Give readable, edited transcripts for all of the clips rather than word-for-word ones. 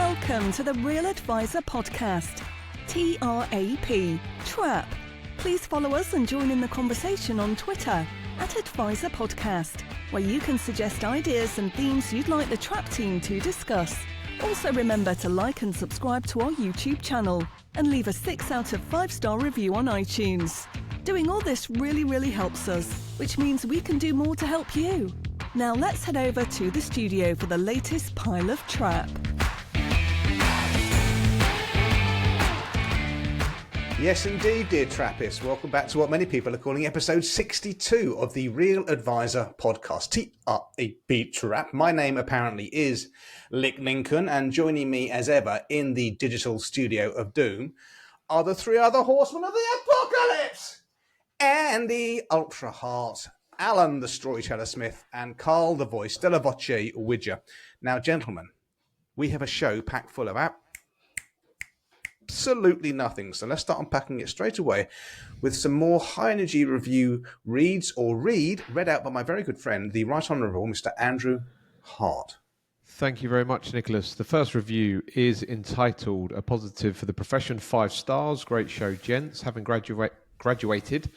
Welcome to the Real Advisor Podcast, TRAP, TRAP. Please follow us and join in the conversation on Twitter @Advisor Podcast, where you can suggest ideas and themes you'd like the TRAP team to discuss. Also remember to like and subscribe to our YouTube channel and leave a 6 out of 5-star review on iTunes. Doing all this really helps us, which means we can do more to help you. Now let's head over to the studio for the latest pile of TRAP. Yes, indeed, dear Trappists. Welcome back to what many people are calling episode 62 of the Real Advisor podcast, TRAP TRAP. My name apparently is Lick Lincoln, and joining me as ever in the digital studio of doom are the three other horsemen of the apocalypse. Andy Ultra Heart, Alan the Storyteller Smith, and Carl the Voice Della Voce Widger. Now, gentlemen, we have a show packed full of absolutely nothing. So let's start unpacking it straight away with some more high energy review read out by my very good friend, the Right Honourable Mr. Andrew Hart. Thank you very much, Nicholas. The first review is entitled A Positive for the Profession, 5 stars. Great show, gents. Having graduated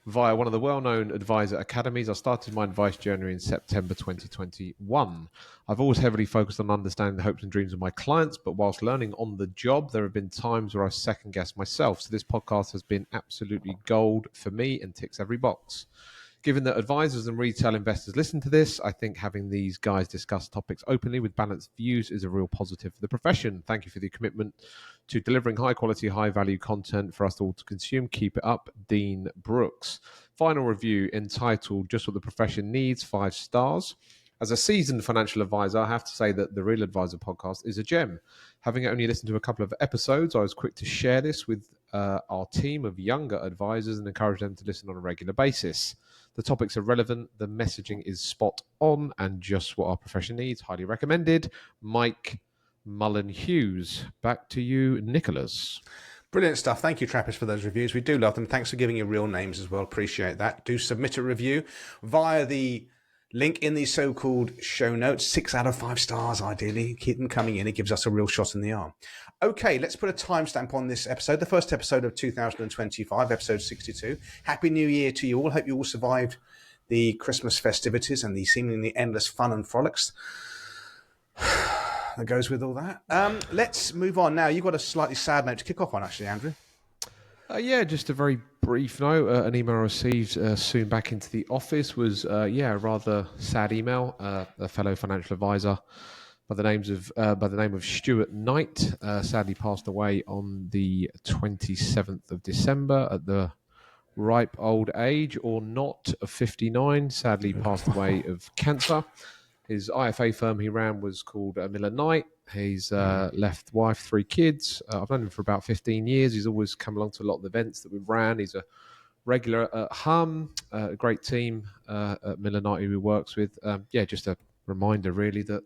via one of the well-known advisor academies, I started my advice journey in September 2021. I've always heavily focused on understanding the hopes and dreams of my clients, but whilst learning on the job, there have been times where I second-guessed myself. So this podcast has been absolutely gold for me and ticks every box. Given that advisors and retail investors listen to this, I think having these guys discuss topics openly with balanced views is a real positive for the profession. Thank you for the commitment to delivering high quality, high value content for us all to consume. Keep it up, Dean Brooks. Final review entitled Just What the Profession Needs, 5 stars. As a seasoned financial advisor, I have to say that the Real Advisor podcast is a gem. Having only listened to a couple of episodes, I was quick to share this with our team of younger advisors and encourage them to listen on a regular basis. The topics are relevant, the messaging is spot on, and just what our profession needs. Highly recommended. Mike Mullen-Hughes. Back to you, Nicholas. Brilliant stuff. Thank you, Trappist, for those reviews. We do love them. Thanks for giving your real names as well. Appreciate that. Do submit a review via the link in the so-called show notes. 6 out of 5 stars, ideally. Keep them coming in. It gives us a real shot in the arm. Okay, let's put a timestamp on this episode. The first episode of 2025, episode 62. Happy New Year to you all. Hope you all survived the Christmas festivities and the seemingly endless fun and frolics that goes with all that. Let's move on now. You've got a slightly sad note to kick off on, actually, Andrew. Yeah, just a very brief note. An email I received soon back into the office was, a rather sad email. A fellow financial advisor by the name of Stuart Knight sadly passed away on the 27th of December at the ripe old age or not of 59. Sadly passed away of cancer. His IFA firm he ran was called Miller Knight. He's left wife, 3 kids. I've known him for about 15 years. He's always come along to a lot of the events that we've ran. He's a regular at Hum, a great team at Miller Knight who he works with. Just a reminder really that,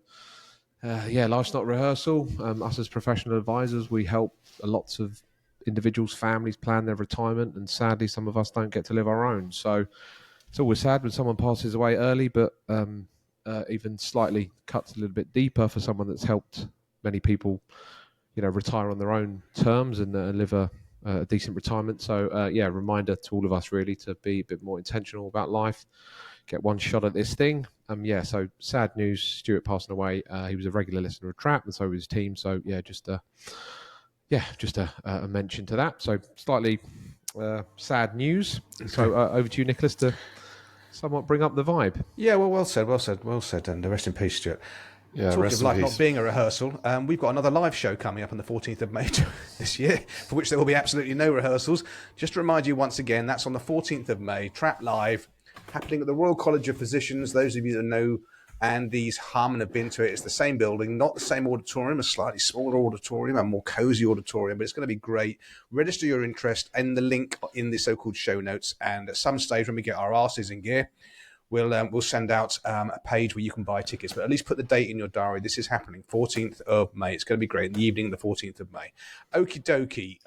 life's not rehearsal. Us as professional advisors, we help lots of individuals, families plan their retirement, and sadly some of us don't get to live our own. So it's always sad when someone passes away early, but even slightly cuts a little bit deeper for someone that's helped many people, retire on their own terms and live a decent retirement. So, reminder to all of us really to be a bit more intentional about life, get one shot at this thing. So sad news, Stuart passing away. He was a regular listener of Trap and so was his team. So, just a mention to that. So slightly sad news. So over to you, Nicholas, to somewhat bring up the vibe. Yeah, well said, and rest in peace, Stuart. Yeah, Talking rest of in life peace. not being a rehearsal, we've got another live show coming up on the 14th of May this year, for which there will be absolutely no rehearsals. Just to remind you once again, that's on the 14th of May, Trap Live, happening at the Royal College of Physicians. Those of you that know Andy's Hum and have been to it, it's the same building, not the same auditorium, a slightly smaller auditorium, a more cozy auditorium, but it's going to be great. Register your interest in the link in the so-called show notes, and at some stage when we get our asses in gear, we'll send out a page where you can buy tickets, but at least put the date in your diary. This is happening 14th of May. It's going to be great in the evening, the 14th of May. Okie dokie.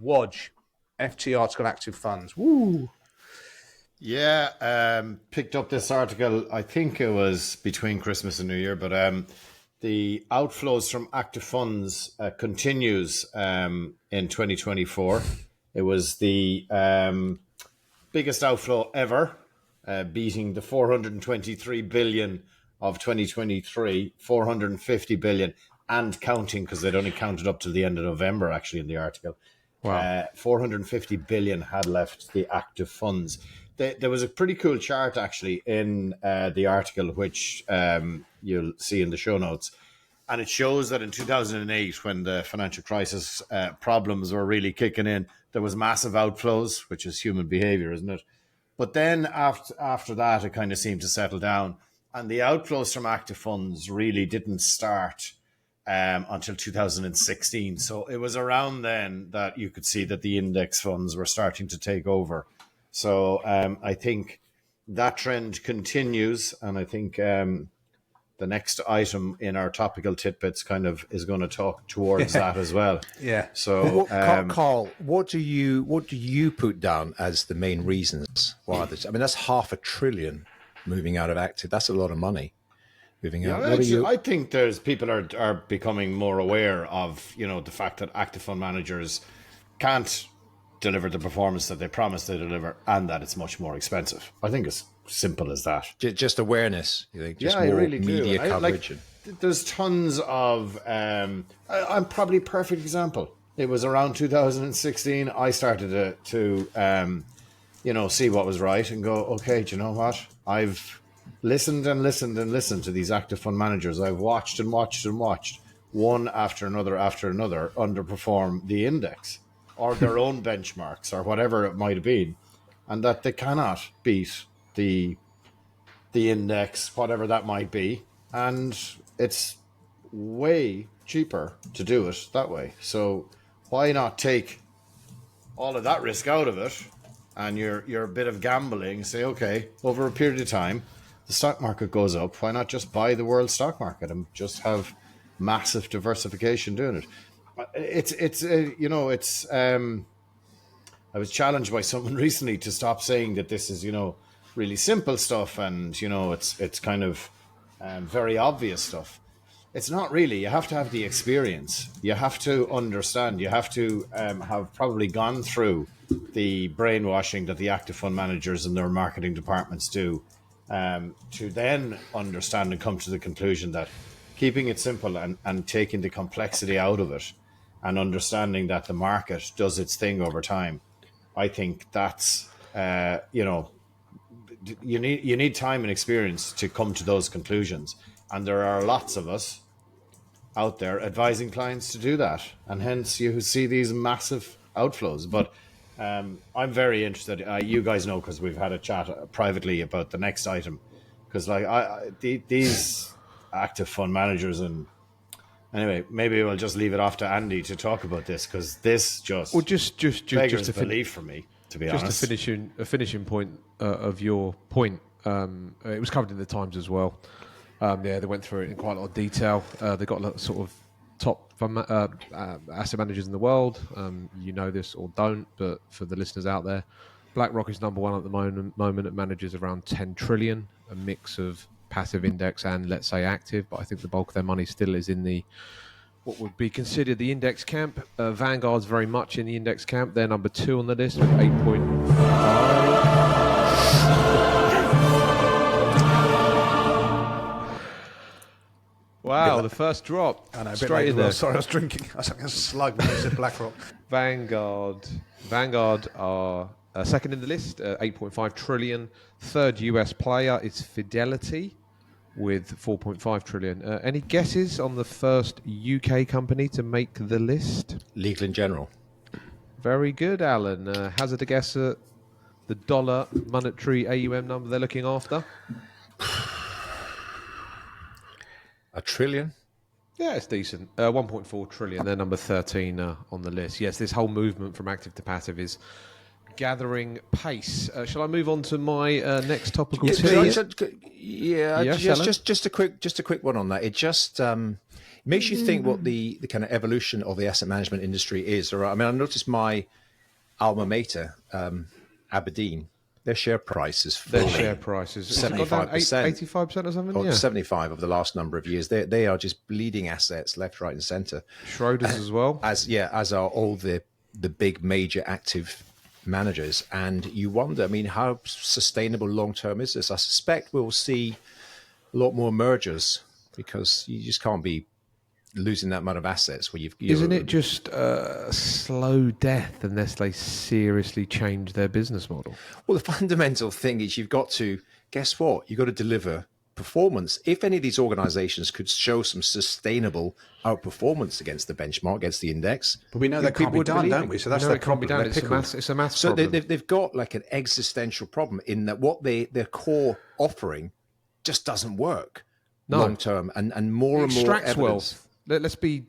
Wodge, FT Article Active Funds. Woo! Yeah, picked up this article, I think it was between Christmas and New Year, but the outflows from active funds continues in 2024. It was the biggest outflow ever, beating the 423 billion of 2023, 450 billion and counting, because they'd only counted up to the end of November, actually, in the article. Wow. 450 billion had left the active funds. There was a pretty cool chart, actually, in the article, which you'll see in the show notes. And it shows that in 2008, when the financial crisis problems were really kicking in, there was massive outflows, which is human behavior, isn't it? But then after that, it kind of seemed to settle down. And the outflows from active funds really didn't start until 2016. So it was around then that you could see that the index funds were starting to take over. So I think that trend continues. And I think the next item in our topical tidbits kind of is going to talk towards that as well. Yeah. So, Carl, what do you put down as the main reasons why this? I mean, that's $500 billion moving out of active. That's a lot of money moving out. I think there's people are becoming more aware of, the fact that active fund managers can't deliver the performance that they promised they deliver, and that it's much more expensive. I think it's simple as that. Just awareness, you think? Just more I really media do. coverage. There's tons of... I'm probably a perfect example. It was around 2016. I started to see what was right and go, okay, do you know what? I've listened and listened and listened to these active fund managers. I've watched and watched and watched one after another underperform the index or their own benchmarks or whatever it might have been, and that they cannot beat the index, whatever that might be, and it's way cheaper to do it that way. So why not take all of that risk out of it and your bit of gambling, say, okay, over a period of time the stock market goes up, why not just buy the world stock market and just have massive diversification doing it? I was challenged by someone recently to stop saying that this is, really simple stuff and, it's kind of very obvious stuff. It's not really. You have to have the experience. You have to understand. You have to have probably gone through the brainwashing that the active fund managers and their marketing departments do to then understand and come to the conclusion that keeping it simple and taking the complexity out of it and understanding that the market does its thing over time, I think that's, you need time and experience to come to those conclusions. And there are lots of us out there advising clients to do that. And hence you see these massive outflows. But I'm very interested. You guys know, because we've had a chat privately about the next item. Because these active fund managers and... Anyway, maybe we'll just leave it off to Andy to talk about this, because this just beggars belief for me, to be honest. Just a finishing point of your point. It was covered in the Times as well. They went through it in quite a lot of detail. They got a lot of sort of top asset managers in the world. You know this or don't, but for the listeners out there, BlackRock is number one at the moment. It manages around 10 trillion, a mix of passive index and, let's say, active, but I think the bulk of their money still is in the what would be considered the index camp. Vanguard's very much in the index camp. They're number 2 on the list with 8.5. Wow, the first drop. I know, straight in there. Sorry, I was drinking. I was having a slug when I said BlackRock. Vanguard are second in the list, 8.5 trillion. Third US player is Fidelity with 4.5 trillion. Any guesses on the first UK company to make the list? Legal & General. Very good, Alan. Hazard a guess at the dollar monetary AUM number they're looking after? $1 trillion? Yeah, it's decent. 1.4 trillion. They're number 13 on the list. Yes, this whole movement from active to passive is gathering pace. Shall I move on to my next topical tip? Just a quick one on that. It just makes you think what the kind of evolution of the asset management industry is. Or I mean, I noticed my alma mater, Aberdeen, Their share price is Their falling. share price is 75%. 85% or something. Yeah. 75 over the last number of years. They are just bleeding assets left, right, and centre. Schroders as well. As are all the big major active managers. And you wonder, I mean, how sustainable long term is this? I suspect we'll see a lot more mergers because you just can't be losing that amount of assets where Isn't it just slow death unless they seriously change their business model? Well, the fundamental thing is you've got to, guess what? You've got to deliver performance. If any of these organizations could show some sustainable outperformance against the benchmark, against the index. But we know that can't be done, don't we? So that's the problem. It's a maths so problem. they've got like an existential problem in that what their core offering just doesn't work long term. And more and more extracts evidence. wealth. Let's be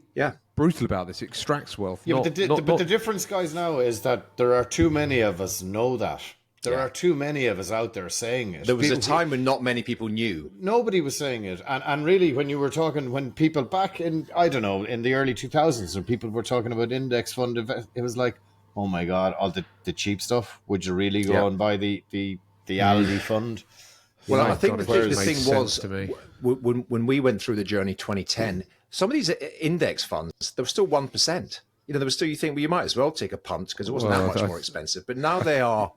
brutal about this. It extracts wealth. Yeah, but the difference, guys, now is that there are too many of us know that. There are too many of us out there saying it. There was a time when not many people knew. Nobody was saying it. And really, when you were talking, when people back in, I don't know, in the early 2000s, when people were talking about index fund, it was like, oh my God, all the cheap stuff. Would you really go and buy the Aldi fund? Well, I think the thing was, when we went through the journey 2010, some of these index funds, there was still 1%. You know, there was still, you think, well, you might as well take a punt because it wasn't that much more expensive. But now they are,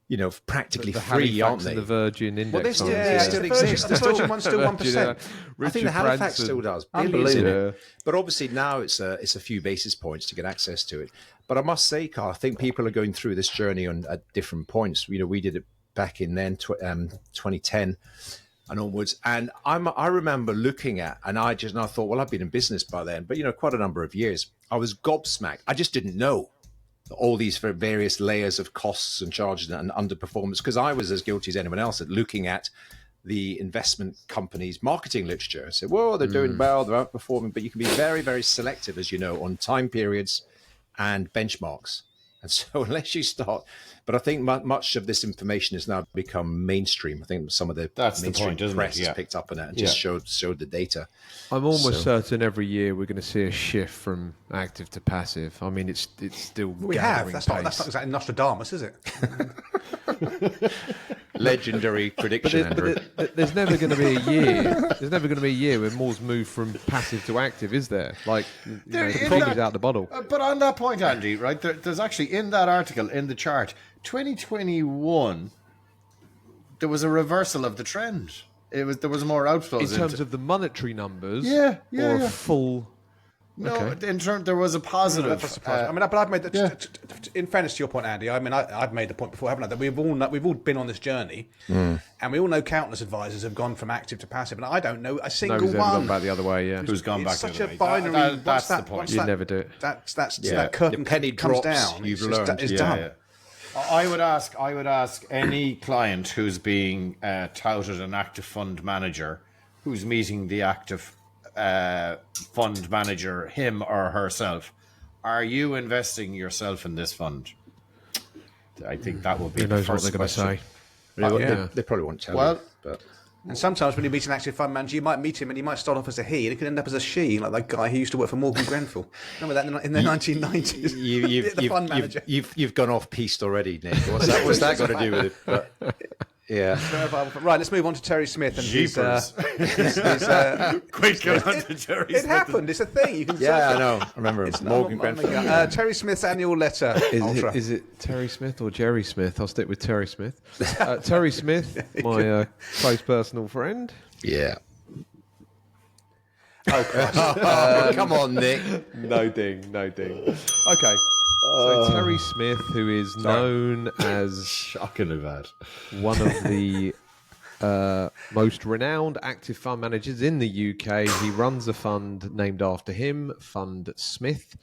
you know, practically free, aren't they? The Virgin index well, they still exist. The Virgin one's still 1%. I think the Halifax still does. Unbelievable. But obviously now it's a few basis points to get access to it. But I must say, Carl, I think people are going through this journey at different points. You know, we did it back in 2010 and onwards. And I remember looking at, and I thought, well, I've been in business by then, but, you know, quite a number of years. I was gobsmacked. I just didn't know all these various layers of costs and charges and underperformance, because I was as guilty as anyone else at looking at the investment companies' marketing literature. I said, well, they're doing well, they're outperforming, but you can be very, very selective, as you know, on time periods and benchmarks. And so unless you start, but I think much of this information has now become mainstream. I think some of the mainstream press has picked up on it and just showed the data. I'm almost certain every year we're going to see a shift from active to passive. I mean, it's still we have. That's not exactly Nostradamus, is it? Legendary prediction, Andrew. There's never going to be a year. There's never going to be a year where more's moved from passive to active, is there? Like, the problem's out the bottle. But on that point, Andy, right? There's actually in that article in the chart, 2021, there was a reversal of the trend. There was more outflows in terms of the monetary numbers. Or a full. No, okay. In turn, there was a positive. I mean, but I've made that. In fairness to your point, Andy, I mean, I've made the point before, haven't I? That we've all been on this journey, and we all know countless advisors have gone from active to passive, and I don't know a single Nobody's one. Ever gone back the other way. Yeah, who's gone back? It's such the a other way. binary. That's the point. You'd never do it. That curtain the penny comes drops, down. You've learned. It's done. Yeah. I would ask any client who's being touted an active fund manager, who's meeting the active fund manager, him or herself, are you investing yourself in this fund? I think that would be the first what they're going to say. They probably won't tell you. But. And sometimes when you meet an active fund manager, you might meet him and he might start off as a he, and it could end up as a she, like that guy who used to work for Morgan Grenfell. Remember that in the 1990s? The fund manager. You've gone off piste already, Nick. What's that got to do with it? But, yeah. Right, let's move on to Terry Smith. And quick, get on to Terry Smith. It happened. It's a thing. You can say I know. I remember Morgan Grenfell. Terry Smith's annual letter. Is it Terry Smith or Jerry Smith? I'll stick with Terry Smith. Terry Smith, my close personal friend. Yeah. Oh, Christ. Come on, Nick. No ding. Okay. So Terry Smith, who is known as shockingly bad, one of the most renowned active fund managers in the UK. He runs a fund named after him, Fund Smith.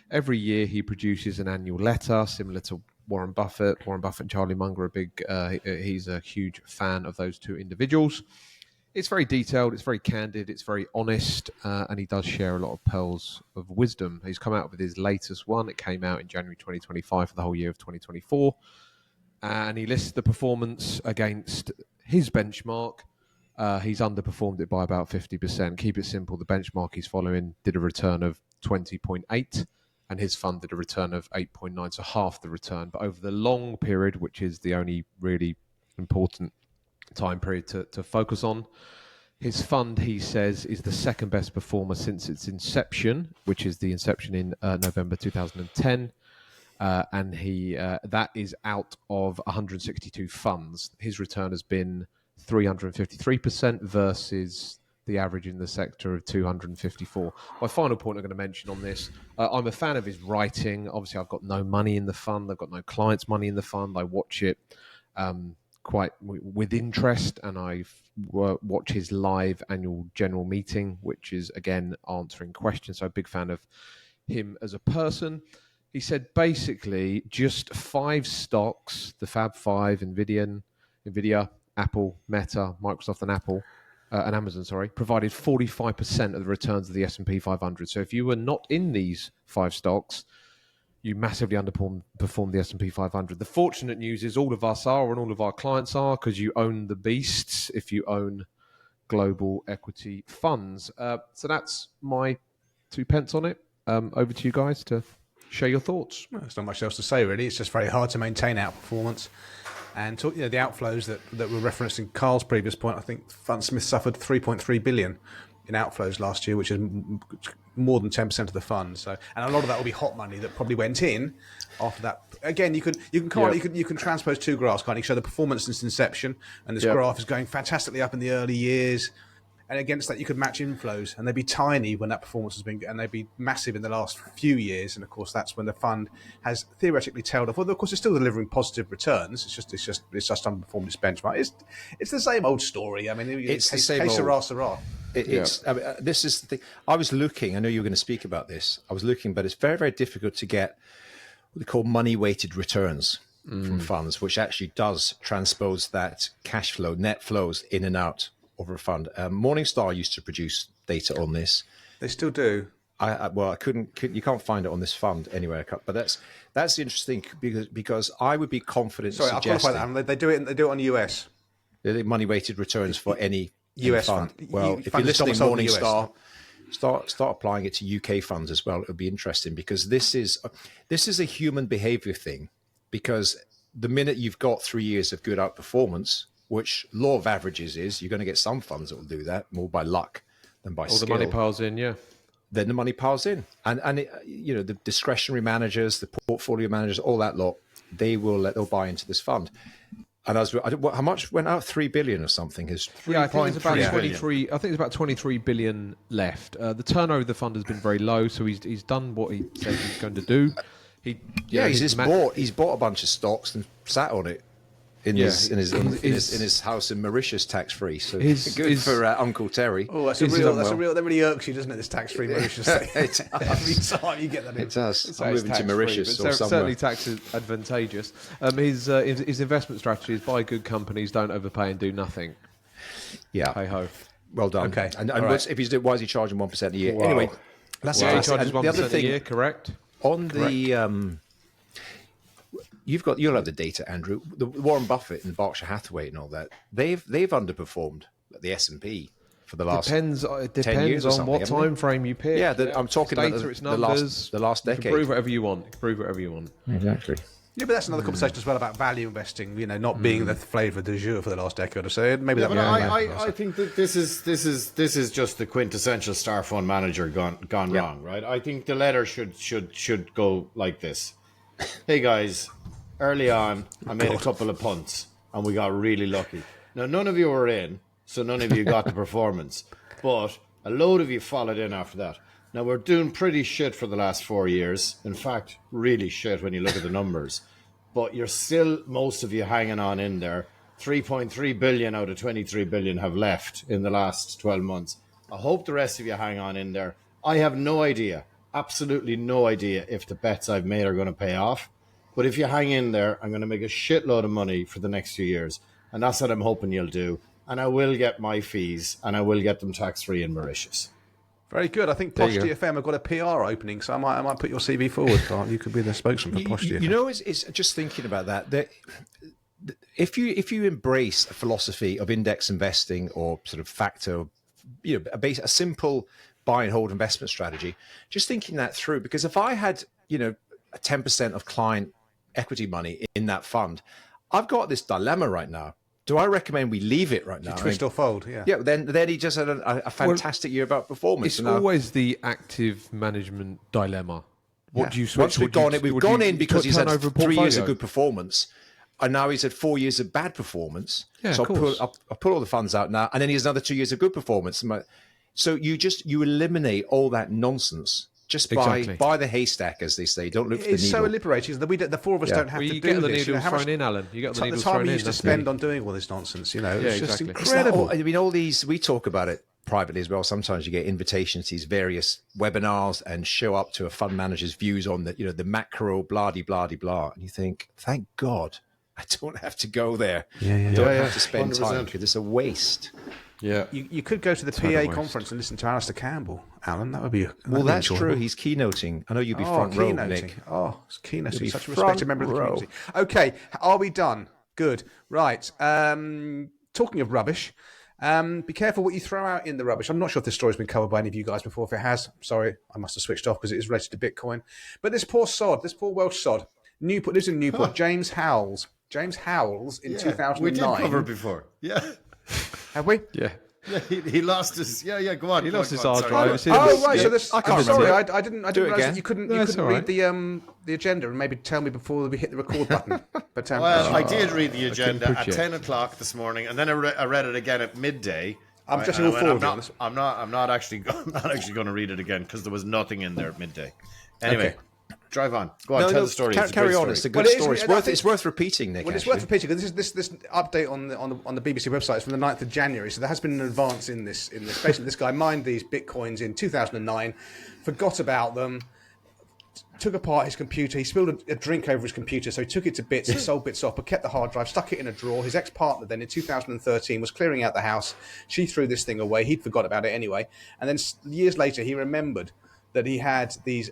Every year he produces an annual letter similar to Warren Buffett. Warren Buffett and Charlie Munger are he's a huge fan of those two individuals. It's very detailed, it's very candid, it's very honest, and he does share a lot of pearls of wisdom. He's come out with his latest one. It came out in January 2025 for the whole year of 2024. And he lists the performance against his benchmark. He's underperformed it by about 50%. Keep it simple, the benchmark he's following did a return of 20.8. and his fund did a return of 8.9, so half the return. But over the long period, which is the only really important time period to focus on, his fund, he says, is the second best performer since its inception, which is the inception in November 2010. And that is out of 162 funds. His return has been 353% versus the average in the sector of 254. My final point I'm going to mention on this, I'm a fan of his writing. Obviously, I've got no money in the fund. I've got no clients' money in the fund. I watch it quite with interest, and I watch his live annual general meeting, which is, again, answering questions. So I'm a big fan of him as a person. He said basically just 5 stocks, the Fab 5, NVIDIA, Apple, Meta, Microsoft and Amazon, provided 45% of the returns of the S&P 500. So if you were not in these 5 stocks, you massively underperformed the S&P 500. The fortunate news is all of us are, and all of our clients are, because you own the beasts if you own global equity funds. So that's my 2 pence on it. Over to you guys to share your thoughts. Well, there's not much else to say, really. It's just very hard to maintain outperformance. And the outflows that were referenced in Carl's previous point, I think Fundsmith suffered 3.3 billion in outflows last year, which is more than 10% of the fund. So, and a lot of that will be hot money that probably went in after that. Again, you can transpose 2 graphs, can't you? Show the performance since inception, and this graph is going fantastically up in the early years. And against that, you could match inflows, and they'd be tiny when that performance has been, and they'd be massive in the last few years. And of course, that's when the fund has theoretically tailed off. Although, of course, it's still delivering positive returns. It's just underperformed its benchmark. It's the same old story. I mean, it's the same old. Sarah. This is the thing. I was looking. I know you were going to speak about this. I was looking, but it's very, very difficult to get what they call money-weighted returns from funds, which actually does transpose that cash flow, net flows in and out over a fund. Morningstar used to produce data on this. They still do. I couldn't. You can't find it on this fund anywhere. But that's interesting because I would be confident. Sorry, I'll qualify that. They do it. They do it on US. Money weighted returns for any US fund. Well, if you're listening, Morningstar, start applying it to UK funds as well. It'll be interesting because this is a human behavior thing. Because the minute you've got 3 years of good outperformance, which law of averages is, you're going to get some funds that will do that more by luck than by skill. All the money piles in, yeah. Then the money piles in, and the discretionary managers, the portfolio managers, all that lot, they'll buy into this fund. And how much went out? 3 billion or something? Is I think it's about 23. I think it's about 23 billion left. The turnover of the fund has been very low, so he's done what he said he's going to do. He's bought a bunch of stocks and sat on it. In his house in Mauritius, tax free. So good for Uncle Terry. Oh, that really irks you, doesn't it? This tax free Mauritius thing. Every time you get that, it does. I'm moving to Mauritius or somewhere. Certainly tax advantageous. His investment strategy is buy good companies, don't overpay, and do nothing. Yeah. Hey ho. Well done. Okay. And if he's why is he charging 1% a year? Wow. Anyway, that's he charges 1% a year. Correct. On the you'll have the data, Andrew. The Warren Buffett and Berkshire Hathaway and all that, they've underperformed the S&P for the last depends 10 years on what time frame you pick. Yeah, I'm talking about the last decade. You can prove whatever you want. Exactly. Yeah, but that's another conversation as well about value investing. Not being the flavour du jour for the last decade or so. Maybe I think that this is just the quintessential star fund manager gone wrong, right? I think the letter should go like this. Hey guys, early on I made a couple of punts and we got really lucky. Now none of you were in, so none of you got the performance, but a load of you followed in after that. Now we're doing pretty shit for the last 4 years. In fact, really shit when you look at the numbers. But you're still, most of you hanging on in there. 3.3 billion out of 23 billion have left in the last 12 months. I hope the rest of you hang on in there. I have no idea, absolutely no idea if the bets I've made are going to pay off. But if you hang in there, I'm going to make a shitload of money for the next few years. And that's what I'm hoping you'll do. And I will get my fees and I will get them tax-free in Mauritius. Very good. I think Posh DFM have got a PR opening, so I might put your CV forward, Carl. You could be the spokesman for Posh DFM. It's just thinking about that if you embrace a philosophy of index investing or sort of factor, a simple buy and hold investment strategy, just thinking that through, because if I had 10% of client equity money in that fund. I've got this dilemma right now. Do I recommend we leave it right now? Twist or fold, yeah. Yeah, then he just had a fantastic year about performance. It's always the active management dilemma. What do you switch? Once we've gone in because he's had 3 years of good performance, and now he's had 4 years of bad performance. Yeah, so I'll put all the funds out now, and then he has another 2 years of good performance. So you eliminate all that nonsense just by the haystack, as they say. Don't look for the needle. It's so liberating that the four of us don't have to do this. You get the needles thrown in, Alan. You get the needles time thrown we in. used to spend on doing all this nonsense, it's just exactly. incredible. All these, we talk about it privately as well. Sometimes you get invitations to these various webinars and show up to a fund manager's views on the macro blah blah blah, and you think, thank God I don't have to go there. I don't have to spend 100%. time because it's a waste. Yeah. You could go to the PA conference and listen to Alistair Campbell, Alan. That would be That's true. He's keynoting. I know you'll be front row, Nick. Oh, it's keynoting. You'll Such a be respected member of the front row. community. Okay, are we done? Good. Right. Talking of rubbish, be careful what you throw out in the rubbish. I'm not sure if this story's been covered by any of you guys before. If it has, sorry, I must have switched off because it is related to Bitcoin. But this poor Welsh sod, lives in Newport, James Howells in 2009. We did cover before. Yeah. Have we? Yeah. Yeah, he lost his. Yeah, go on. He go lost on, his go on, hard sorry. drive. Oh, It's in this- right. yeah. So this. I can't Sorry, remember. I didn't Do it realize that again. you couldn't No, it's all read the agenda and maybe tell me before we hit the record button. But Well, I did read the agenda at project. 10 o'clock this morning, and then I read it again at midday. I'm just And I all went, for I'm it, not, honest. I'm not actually going to read it again because there was nothing in there at midday. Anyway, drive on. Go on, tell the story. It's a Carry great on. story. It's a good Well, it is- story. I think- It's worth repeating, Nick. Well, it's worth repeating because this update on the BBC website is from the 9th of January, so there has been an advance in this. Basically, this guy mined these bitcoins in 2009, forgot about them, took apart his computer. He spilled a drink over his computer, so he took it to bits. He sold bits off, but kept the hard drive, stuck it in a drawer. His ex-partner then in 2013 was clearing out the house. She threw this thing away. He'd forgot about it anyway, and then years later he remembered that he had these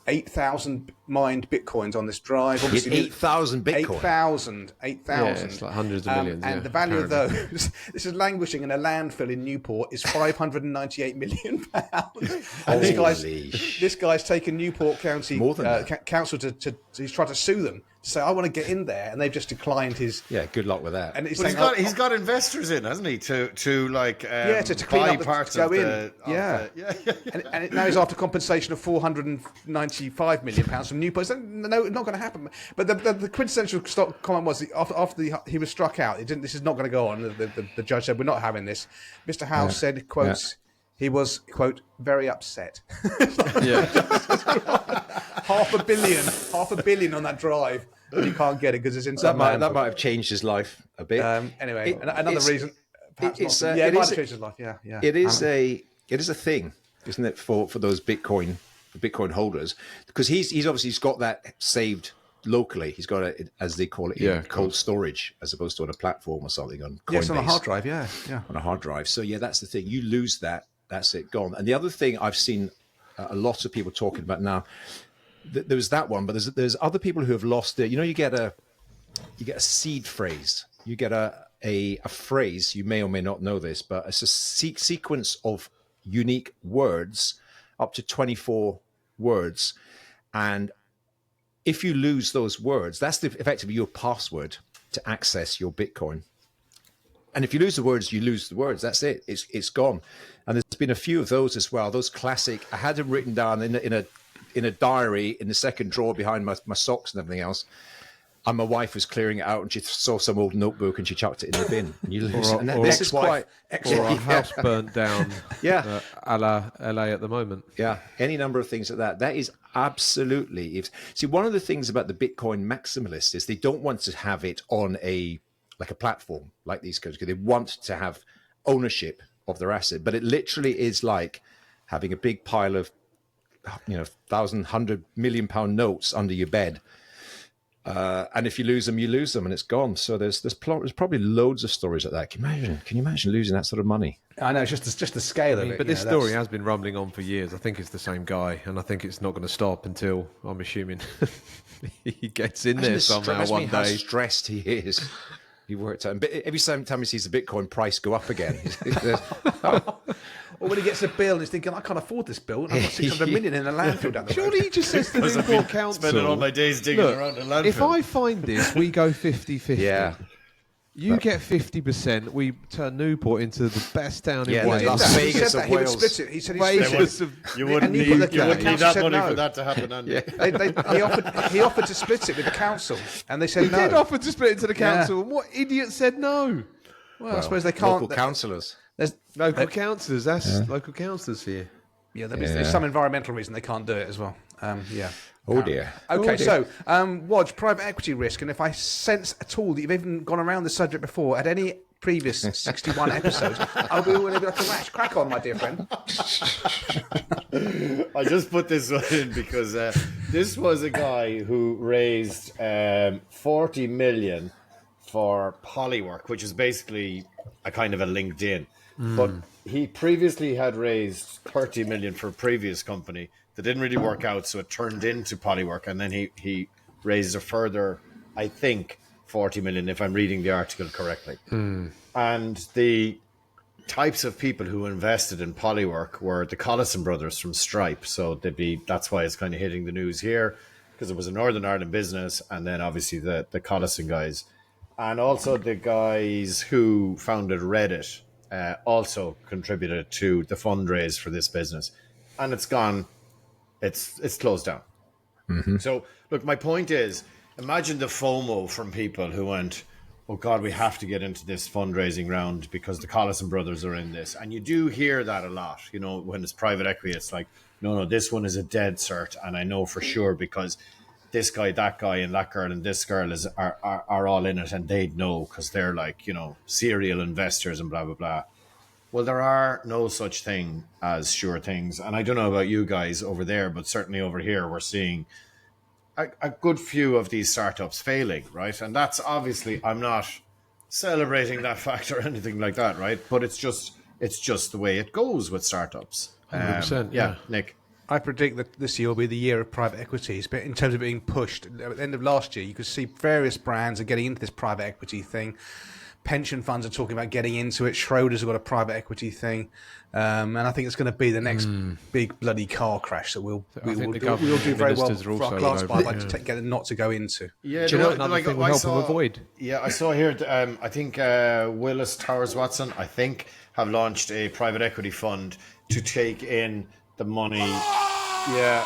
8,000 mined bitcoins on this drive. It's 8,000 Bitcoin. 8,000. Yeah, it's like hundreds of millions. And the value of those, this is languishing in a landfill in Newport, is £598 million. And this guy's taken Newport County More than that. Council he's tried to sue them to say, I want to get in there, and they've just declined his. Yeah, good luck with that. And it's But saying, he's got investors in, hasn't he? To clean buy up parts to go of in. the And now he's after compensation of £495 million from Newport. So, no, not going to happen. But the quintessential comment was after he was struck out. This is not going to go on. The judge said, "We're not having this." Mr. Howe said, "Quotes." He was, quote, very upset. half a billion on that drive, and you can't get it because it's in some that might have changed his life a bit. Anyway, another reason. Perhaps not. It it might is have changed his life. Yeah. It is a thing, isn't it, for those Bitcoin holders? Because he's obviously got that saved locally. He's got it, as they call it, in cold storage, as opposed to on a platform or something on Coinbase. Yes, on a hard drive. Yeah. On a hard drive. So that's the thing. You lose that, that's it, gone. And the other thing I've seen a lot of people talking about now, there's that one, but there's other people who have lost it. You get a seed phrase. You get a phrase. You may or may not know this, but it's a sequence of unique words, up to 24 words, and if you lose those words, that's effectively your password to access your Bitcoin. And if you lose the words, you lose the words. That's it. It's gone. And there's been a few of those as well. Those classic. I had them written down in a diary in the second drawer behind my socks and everything else. And my wife was clearing it out, and she saw some old notebook, and she chucked it in the bin. And you lose it. And this is quite. Or a house burnt down. Yeah. A la LA at the moment. Yeah, any number of things like that. That is absolutely. See, one of the things about the Bitcoin maximalists is they don't want to have it on a platform like these guys, because they want to have ownership of their asset. But it literally is like having a big pile of, 1,000, £100 million notes under your bed. And if you lose them, you lose them, and it's gone. So there's probably loads of stories like that. Can you imagine losing that sort of money? I know, it's just the scale of it. But this story has been rumbling on for years. I think it's the same guy, and I think it's not going to stop until, I'm assuming, he gets in there somehow one how day. stressed he is. He worked out, but every time he sees the Bitcoin price go up again, Or when he gets a bill and he's thinking, I can't afford this bill, and I've got 600 million in a landfill down the road. Surely he just says to the Newport Council, spending all my days digging around the landfill. if I find this, we go 50-50. Yeah. You get 50%. We turn Newport into the best town Yeah, in like Wales. Las He Vegas said that of he would Wales. split it. He said Vegas of You wouldn't And need, Newport, you wouldn't need council that said money no. for that to happen, Andy. Yeah. He offered to split it with the council, and they said He no. did offer to split it to the council, and what idiot said no? Well, I suppose they can't. Local councillors. Local councillors. That's local councillors here. Yeah, there's some environmental reason they can't do it as well. Yeah. Oh dear. Okay, so Wodge, private equity risk, and if I sense at all that you've even gone around the subject before at any previous 61 episodes, I'll be willing to be like a crack on, my dear friend. I just put this one in because this was a guy who raised 40 million for Polywork, which is basically a kind of a LinkedIn. But he previously had raised 30 million for a previous company that didn't really work out, so it turned into Polywork, and then he raised a further, I think, 40 million, if I'm reading the article correctly. And the types of people who invested in Polywork were the Collison brothers from Stripe. So that's why it's kind of hitting the news here, because it was a Northern Ireland business, and then obviously the Collison guys. And also the guys who founded Reddit also contributed to the fundraise for this business. And it's closed down. So, look, my point is, imagine the FOMO from people who went, oh God, we have to get into this fundraising round because the Collison brothers are in this. And you do hear that a lot, when it's private equity, it's like, no, this one is a dead cert. And I know for sure because this guy, that guy, and that girl, and this girl are all in it, and they'd know because they're like, serial investors and blah, blah, blah. Well, there are no such thing as sure things. And I don't know about you guys over there, but certainly over here, we're seeing a good few of these startups failing, right? And that's obviously, I'm not celebrating that fact or anything like that, right? But it's just the way it goes with startups. 100%, yeah, Nick. I predict that this year will be the year of private equities, but in terms of being pushed, at the end of last year, you could see various brands are getting into this private equity thing. Pension funds are talking about getting into it. Schroders have got a private equity thing, and I think it's going to be the next big bloody car crash that we'll do very well for our class by get them not to go into. Yeah, Do you know another thing will help them avoid? Yeah, I saw here. I think Willis Towers Watson, have launched a private equity fund to take in the money. Yeah.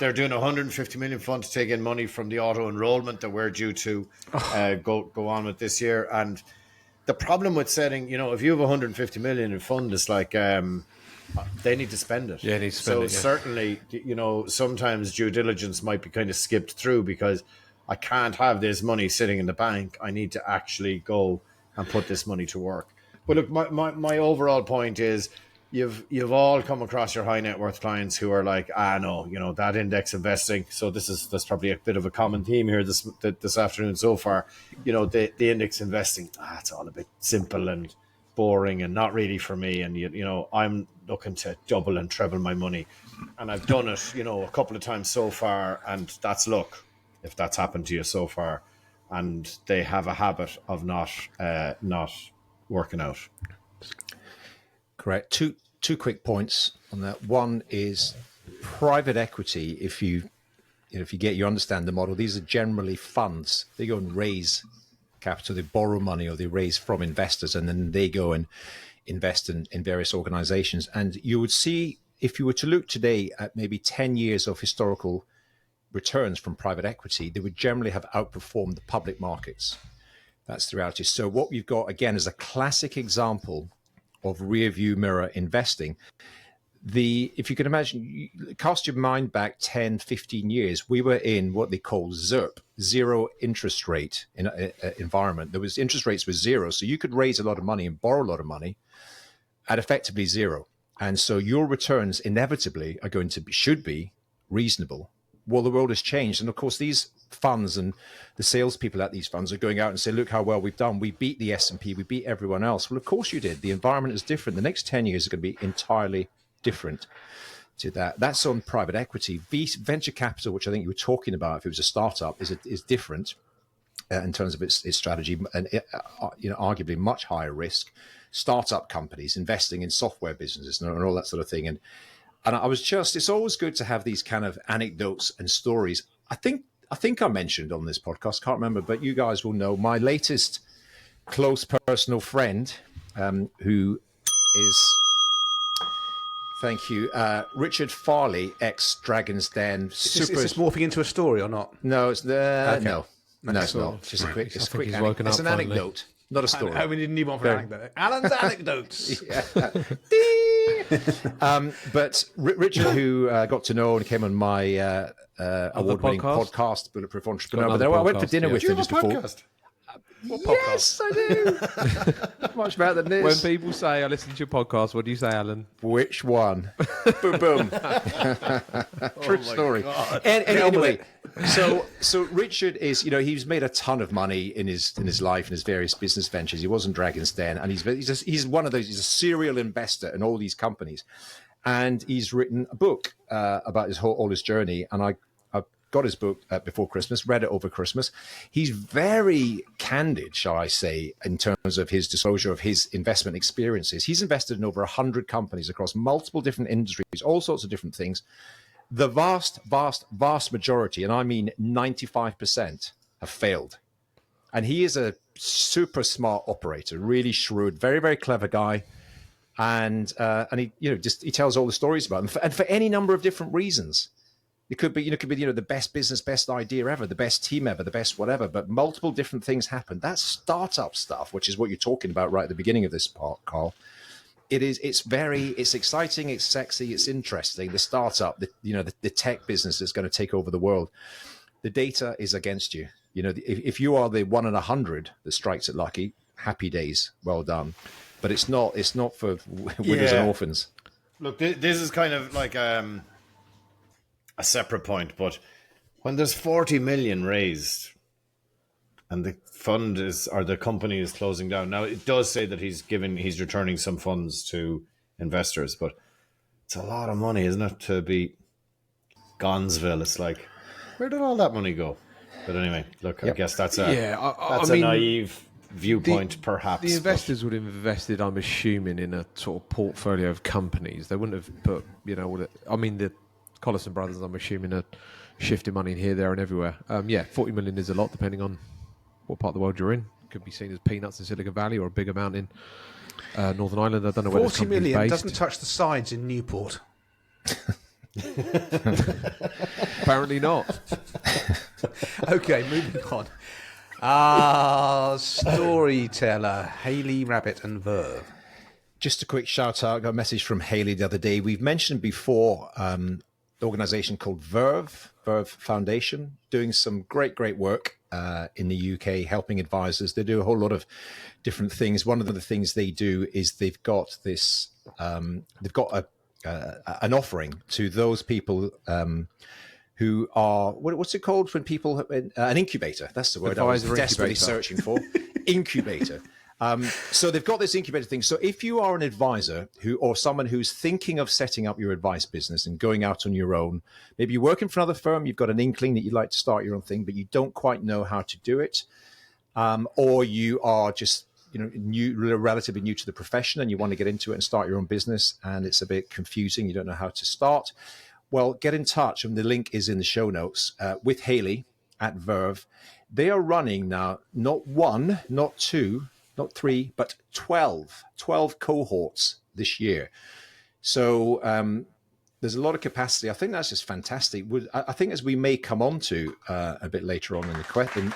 They're doing a 150 million fund to take in money from the auto enrollment that we're due to go on with this year. And the problem with setting, if you have 150 million in fund, it's like they need to spend it. Yeah, they need to spend it. So certainly, sometimes due diligence might be kind of skipped through because I can't have this money sitting in the bank. I need to actually go and put this money to work. But look, my overall point is, You've all come across your high net worth clients who are like, no, that index investing. So that's probably a bit of a common theme here this afternoon so far. The index investing, it's all a bit simple and boring and not really for me. And I'm looking to double and treble my money, and I've done it, a couple of times so far. And that's luck if that's happened to you so far. And they have a habit of not working out. Correct. Two quick points on that. One is private equity. If you understand the model, these are generally funds. They go and raise capital, they borrow money, or they raise from investors, and then they go and invest in various organizations. And you would see, if you were to look today at maybe 10 years of historical returns from private equity, they would generally have outperformed the public markets. That's the reality. So what we've got, again, is a classic example of rear view mirror investing. If you can imagine, cast your mind back 10, 15 years, we were in what they call ZIRP, zero interest rate environment. Interest rates were zero. So you could raise a lot of money and borrow a lot of money at effectively zero. And so your returns inevitably should be reasonable. Well, the world has changed. And of course, these funds and the salespeople at these funds are going out and say, look how well we've done. We beat the S&P. We beat everyone else. Well, of course you did. The environment is different. The next 10 years are going to be entirely different to that. That's on private equity. Venture capital, which I think you were talking about, if it was a startup, is different. in terms of its strategy, and arguably much higher risk. Startup companies investing in software businesses and all that sort of thing. And I was it's always good to have these kind of anecdotes and stories. I think I mentioned on this podcast, can't remember, but you guys will know my latest close personal friend, who is, thank you, Richard Farley, ex Dragon's Den. Is this morphing into a story or not? No, it's Okay. no, it's not. It's just a quick. It's he's woken it's up an finally. anecdote, not a story. Oh, we didn't need one for an anecdote. Alan's anecdotes. But Richard, who got to know and came on my award-winning podcast, Bulletproof Entrepreneur. But then I went for dinner with him just before. Yes, I do. Much better than this. When people say, I listen to your podcast, what do you say, Alan? Which one? Boom, boom. True story. Anyway, so Richard is, he's made a ton of money in his life and his various business ventures. He was in Dragon's Den, and he's one of those. He's a serial investor in all these companies, and he's written a book about all his journey. And I got his book before Christmas, read it over Christmas. He's very candid, shall I say, in terms of his disclosure of his investment experiences. He's invested in over 100 companies across multiple different industries, all sorts of different things. The vast, vast, vast majority, and I mean 95%, have failed. And he is a super smart operator, really shrewd, very, very clever guy. And he, he tells all the stories about them, and for any number of different reasons. It could be, the best business, best idea ever, the best team ever, the best whatever, but multiple different things happen. That startup stuff, which is what you're talking about right at the beginning of this part, Carl. It's exciting, it's sexy, it's interesting. The startup, the tech business is going to take over the world. The data is against you. If you are the 1 in 100 that strikes it lucky, happy days, well done. But it's not for widows and orphans. Look, this is kind of like a separate point, but when there's 40 million raised and the fund the company is closing down. Now it does say that he's returning some funds to investors, but it's a lot of money, isn't it, to be Gonzville? It's like, where did all that money go? But anyway, look, I guess that's a naive viewpoint, perhaps. The investors would have invested, I'm assuming, in a sort of portfolio of companies. They wouldn't have put, the Collison brothers, I'm assuming, are shifting money in here, there, and everywhere. 40 million is a lot, depending on what part of the world you're in. Could be seen as peanuts in Silicon Valley or a big amount in Northern Ireland. I don't know where this 40 million based. Doesn't touch the sides in Newport. Apparently not. Okay, moving on. Storyteller, Hayley Rabbit and Verve. Just a quick shout out. I got a message from Hayley the other day. We've mentioned before the organization called Verve Foundation, doing some great work in the UK, helping advisors. They do a whole lot of different things. One of the things they do is they've got this, they've got an offering to those people who are, what's it called when people, an incubator. That's the word Advisor I was desperately incubator. searching for. Incubator. So they've got this incubator thing. So if you are an advisor or someone who's thinking of setting up your advice business and going out on your own, maybe you're working for another firm, you've got an inkling that you'd like to start your own thing, but you don't quite know how to do it, or you are just relatively new to the profession and you want to get into it and start your own business, and it's a bit confusing, you don't know how to start. Well, get in touch, and the link is in the show notes, with Hayley at Verve. They are running now not one, not two, not 3, but 12 cohorts this year. So there's a lot of capacity. I think that's just fantastic. I think, as we may come on to a bit later on in the questions,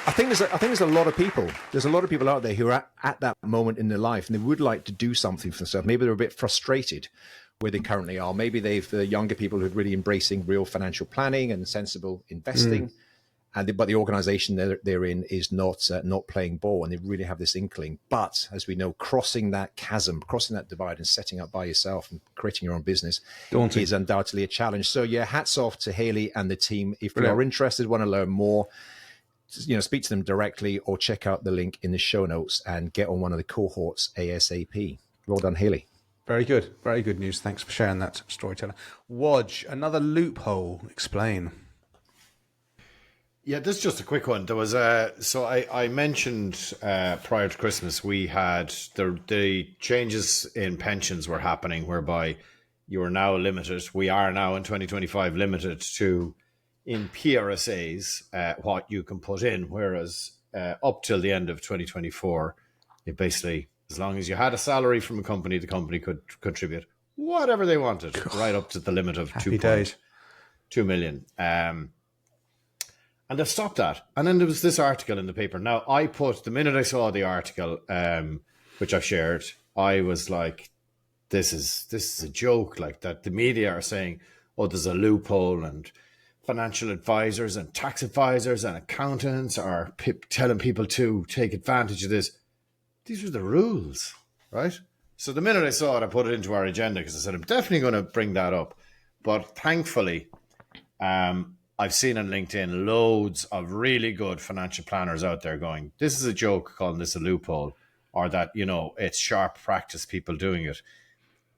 I think there's a lot of people. There's a lot of people out there who are at that moment in their life, and they would like to do something for themselves. Maybe they're a bit frustrated where they currently are. Maybe the younger people who are really embracing real financial planning and sensible investing. But the organization they're in is not playing ball, and they really have this inkling. But as we know, crossing that chasm, crossing that divide, and setting up by yourself and creating your own business is undoubtedly a challenge. So yeah, hats off to Hayley and the team. If you are interested, want to learn more, speak to them directly or check out the link in the show notes and get on one of the cohorts ASAP. Well done, Hayley. Very good news. Thanks for sharing that, storyteller. Wodge, another loophole. Explain. Yeah, this is just a quick one. There was so I mentioned prior to Christmas we had the changes in pensions were happening, whereby you are now limited. We are now in 2025 limited to in PRSAs what you can put in, whereas up till the end of 2024, it basically, as long as you had a salary from a company, the company could contribute whatever they wanted, right up to the limit of Happy days. 2 million. And they've stopped that. And then there was this article in the paper. Now, the minute I saw the article, which I shared, I was like, this is a joke. Like, that the media are saying, oh, there's a loophole, and financial advisors and tax advisors and accountants are telling people to take advantage of this. These are the rules, right? So the minute I saw it, I put it into our agenda because I said, I'm definitely going to bring that up. But thankfully, I've seen on LinkedIn loads of really good financial planners out there going, this is a joke, calling this a loophole, or that, it's sharp practice, people doing it.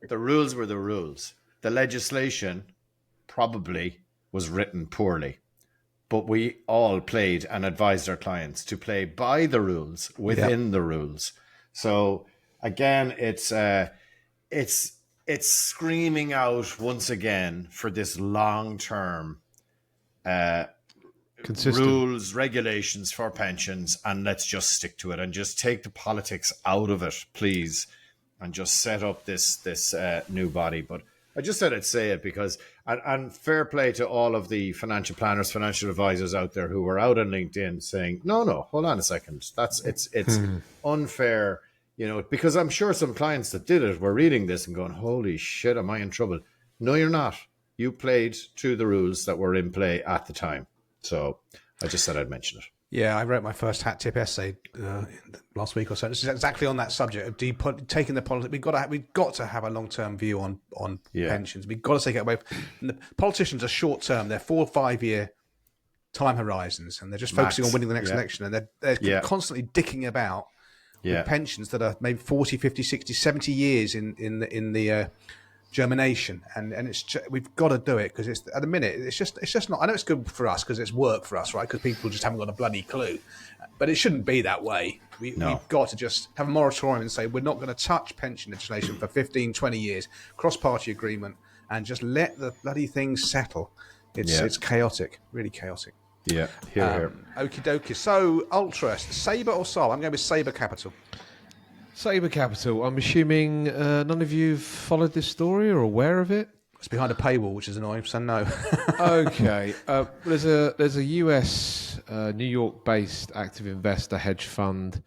The rules were the rules. The legislation probably was written poorly, but we all played and advised our clients to play by the rules within the rules. So again, it's screaming out once again for this long-term rules, regulations for pensions, and let's just stick to it and just take the politics out of it, please, and just set up this new body. But I just said I'd say it because, and fair play to all of the financial planners, financial advisors out there who were out on LinkedIn saying, no, hold on a second, it's unfair, because I'm sure some clients that did it were reading this and going, holy shit, am I in trouble? No, you're not. You played to the rules that were in play at the time. So I just said I'd mention it. Yeah, I wrote my first hat tip essay last week or so. It's exactly on that subject of taking the politics. We've got to have a long-term view on pensions. We've got to take it away. And the politicians are short-term. They're 4 or 5 year time horizons, and they're just focusing on winning the next election. And they're constantly dicking about with pensions that are maybe 40, 50, 60, 70 years in the germination, and we've got to do it because it's at the minute it's just not. I know it's good for us because it's work for us, right? Because people just haven't got a bloody clue, but it shouldn't be that way. We've got to just have a moratorium and say we're not going to touch pension legislation for 15, 20 years, cross-party agreement, and just let the bloody things settle. It's chaotic, really chaotic. Yeah, here. Okie dokie. So, Ultra, Saba or Saba? I'm going with Saba Capital. Saba Capital. I'm assuming none of you have followed this story or aware of it. It's behind a paywall, which is annoying, so no. Okay. There's a US, New York-based active investor hedge fund,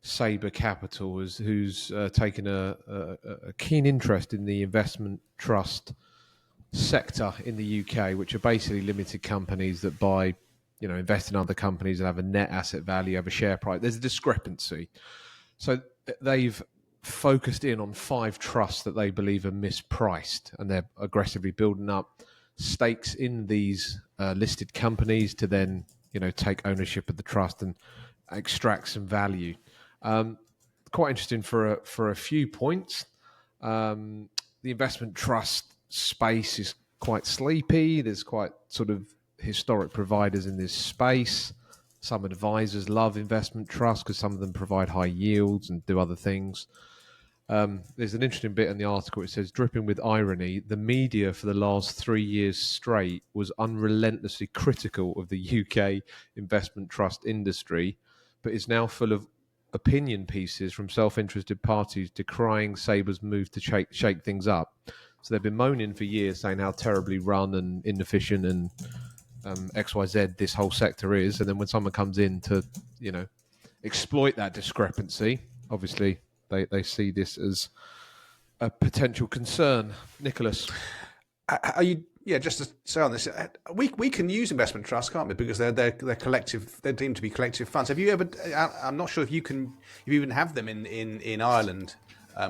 Saba Capital, who's taken a keen interest in the investment trust sector in the UK, which are basically limited companies that buy, invest in other companies and have a net asset value, have a share price. There's a discrepancy. So they've focused in on 5 trusts that they believe are mispriced, and they're aggressively building up stakes in these listed companies to then, take ownership of the trust and extract some value. Quite interesting for a few points. The investment trust space is quite sleepy. There's quite sort of historic providers in this space. Some advisors love investment trusts because some of them provide high yields and do other things. There's an interesting bit in the article. It says, dripping with irony, the media for the last 3 years straight was unrelentlessly critical of the UK investment trust industry, but is now full of opinion pieces from self-interested parties decrying Saba's move to shake things up. So they've been moaning for years, saying how terribly run and inefficient and XYZ this whole sector is, and then when someone comes in to exploit that discrepancy, obviously they see this as a potential concern. Nicholas, are you just to say on this, we can use investment trusts, can't we, because they're collective, they're deemed to be collective funds. Have you ever, I'm not sure if you even have them in Ireland,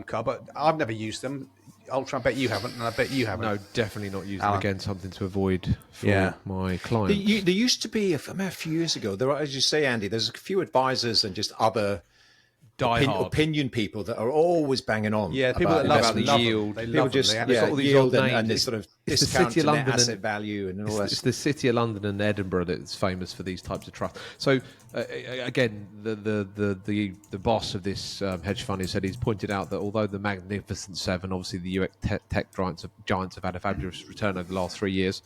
Carl, but I've never used them. Ultra, I bet you haven't, and I bet you haven't. No, definitely not using them. Again, something to avoid for my clients. There used to be, a few years ago, there are, as you say, Andy, there's a few advisors and just other opinion people that are always banging on. Yeah, people that love the them. yield. They People love them. just They got all these yield old and names. this sort of It's the discount City of to net London asset and- value and all that. It's the City of London and Edinburgh that's famous for these types of trusts. So again, the boss of this hedge fund, he said, he's pointed out that although the Magnificent Seven, obviously the US tech giants have had a fabulous return over the last 3 years,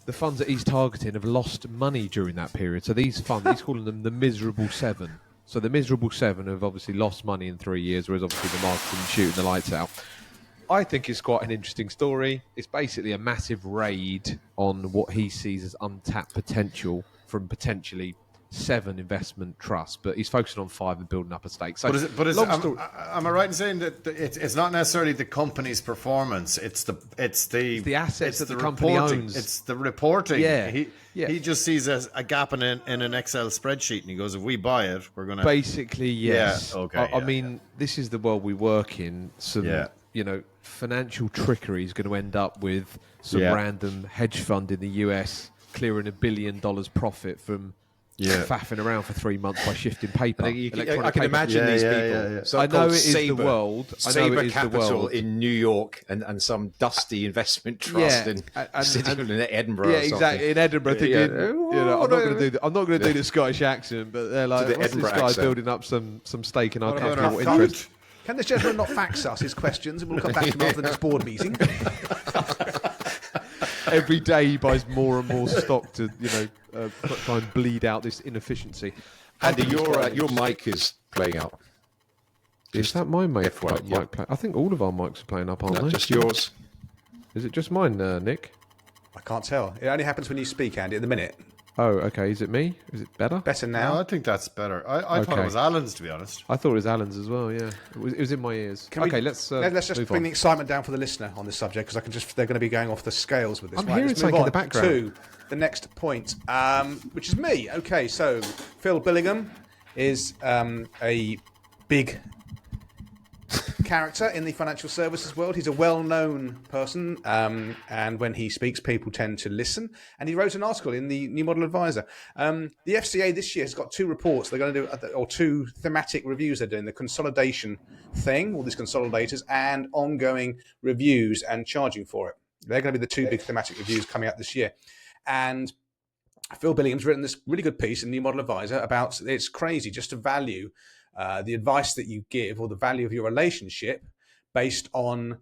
the funds that he's targeting have lost money during that period. So these funds, he's calling them the Miserable Seven. So the Miserable Seven have obviously lost money in 3 years, whereas obviously the marketing shooting the lights out. I think it's quite an interesting story. It's basically a massive raid on what he sees as untapped potential from potentially 7 investment trusts, but he's focusing on 5 and building up a stake. So, am I right in saying that it's not necessarily the company's performance? It's the assets that the company reporting. owns. It's the reporting. Yeah. He just sees a gap in an Excel spreadsheet, and he goes, "If we buy it, we're going to." Basically, yes. Yeah, okay, I mean, this is the world we work in. Some, Yeah. financial trickery is going to end up with some random hedge fund in the US clearing $1 billion profit from faffing around for 3 months by shifting paper. I can imagine these people. I know it is the world. Saba Capital in New York and some dusty investment trust in Edinburgh. Yeah, or something. exactly. In Edinburgh, thinking, I'm not going to do the Scottish accent, but they're like, the what's this Edinburgh guy accent. building up some stake in our What about company? our What interest? Can this gentleman not fax us his questions and we'll come back to him after the next board meeting? Every day he buys more and more stock to, try and bleed out this inefficiency. Andy, your mic is playing out. Is that my mic? FYI, yeah. I think all of our mics are playing up, aren't No, they? just yours. Is it just mine, Nick? I can't tell. It only happens when you speak, Andy, at the minute. Oh, okay. Is it me? Is it better? Better now. No, I think that's better. I thought it was Alan's, to be honest. I thought it was Alan's as well. Yeah, it was in my ears. Let's just move bring on. the excitement down for the listener on this subject because they're going to be going off the scales with this. I'm hearing let's something move in the on background. to the next point, which is me. Okay, so Phil Billingham is a big character in the financial services world. He's a well-known person, and when he speaks, people tend to listen. And he wrote an article in the New Model Advisor. The FCA this year has got 2 reports they're going to do, or 2 thematic reviews they're doing: the consolidation thing, all these consolidators, and ongoing reviews and charging for it. They're going to be the 2 big thematic reviews coming out this year. And Phil Billingham's written this really good piece in New Model Advisor about it's crazy just to value the advice that you give or the value of your relationship based on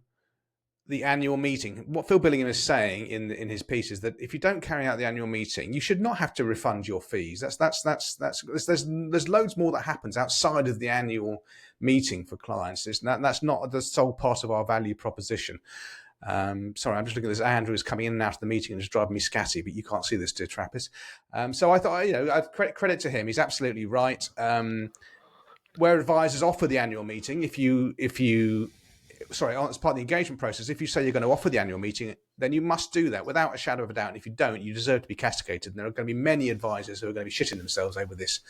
the annual meeting. What Phil Billingham is saying in his piece is that if you don't carry out the annual meeting, you should not have to refund your fees. There's loads more that happens outside of the annual meeting for clients. That's not the sole part of our value proposition. Sorry, I'm just looking at this. Andrew is coming in and out of the meeting and just driving me scatty, but you can't see this, dear Trappist. So I thought, I've credit to him. He's absolutely right. Where advisors offer the annual meeting, as part of the engagement process, if you say you're going to offer the annual meeting, then you must do that without a shadow of a doubt. And if you don't, you deserve to be castigated. And there are going to be many advisors who are going to be shitting themselves over this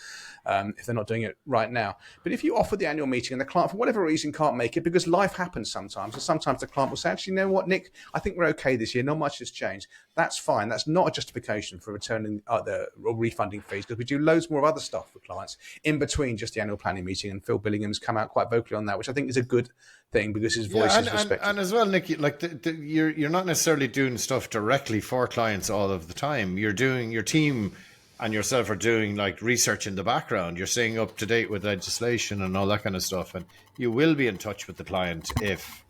if they're not doing it right now. But if you offer the annual meeting and the client, for whatever reason, can't make it, because life happens sometimes, and sometimes the client will say, actually, you know what, Nick, I think we're okay this year. Not much has changed. That's fine. That's not a justification for returning or refunding fees, because we do loads more of other stuff for clients in between just the annual planning meeting. And Phil Billingham's come out quite vocally on that, which I think is a good thing because his voice is respected. And as well, Nick, you're not necessarily doing stuff directly for clients all of the time. You're doing, your team and yourself are doing like research in the background. You're staying up to date with legislation and all that kind of stuff, and you will be in touch with the client if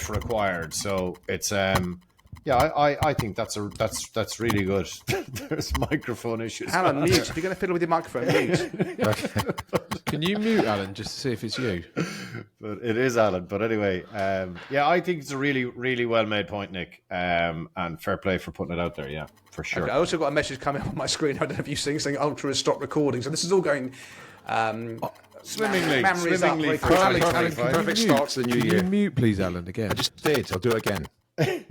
required. So it's I think that's really good. There's microphone issues. Alan, mute. If you're going to fiddle with your microphone, mute. Can you mute Alan just to see if it's you? But it is Alan. But anyway, I think it's a really, really well made point, Nick. And fair play for putting it out there. Yeah, for sure. Okay, I also got a message coming up on my screen. I don't know if you've seen saying Ultra has stopped recording. So this is all going Swimmingly, memories up very Perfect start to the new Can year. you mute, please, Alan, again? I just did. I'll do it again.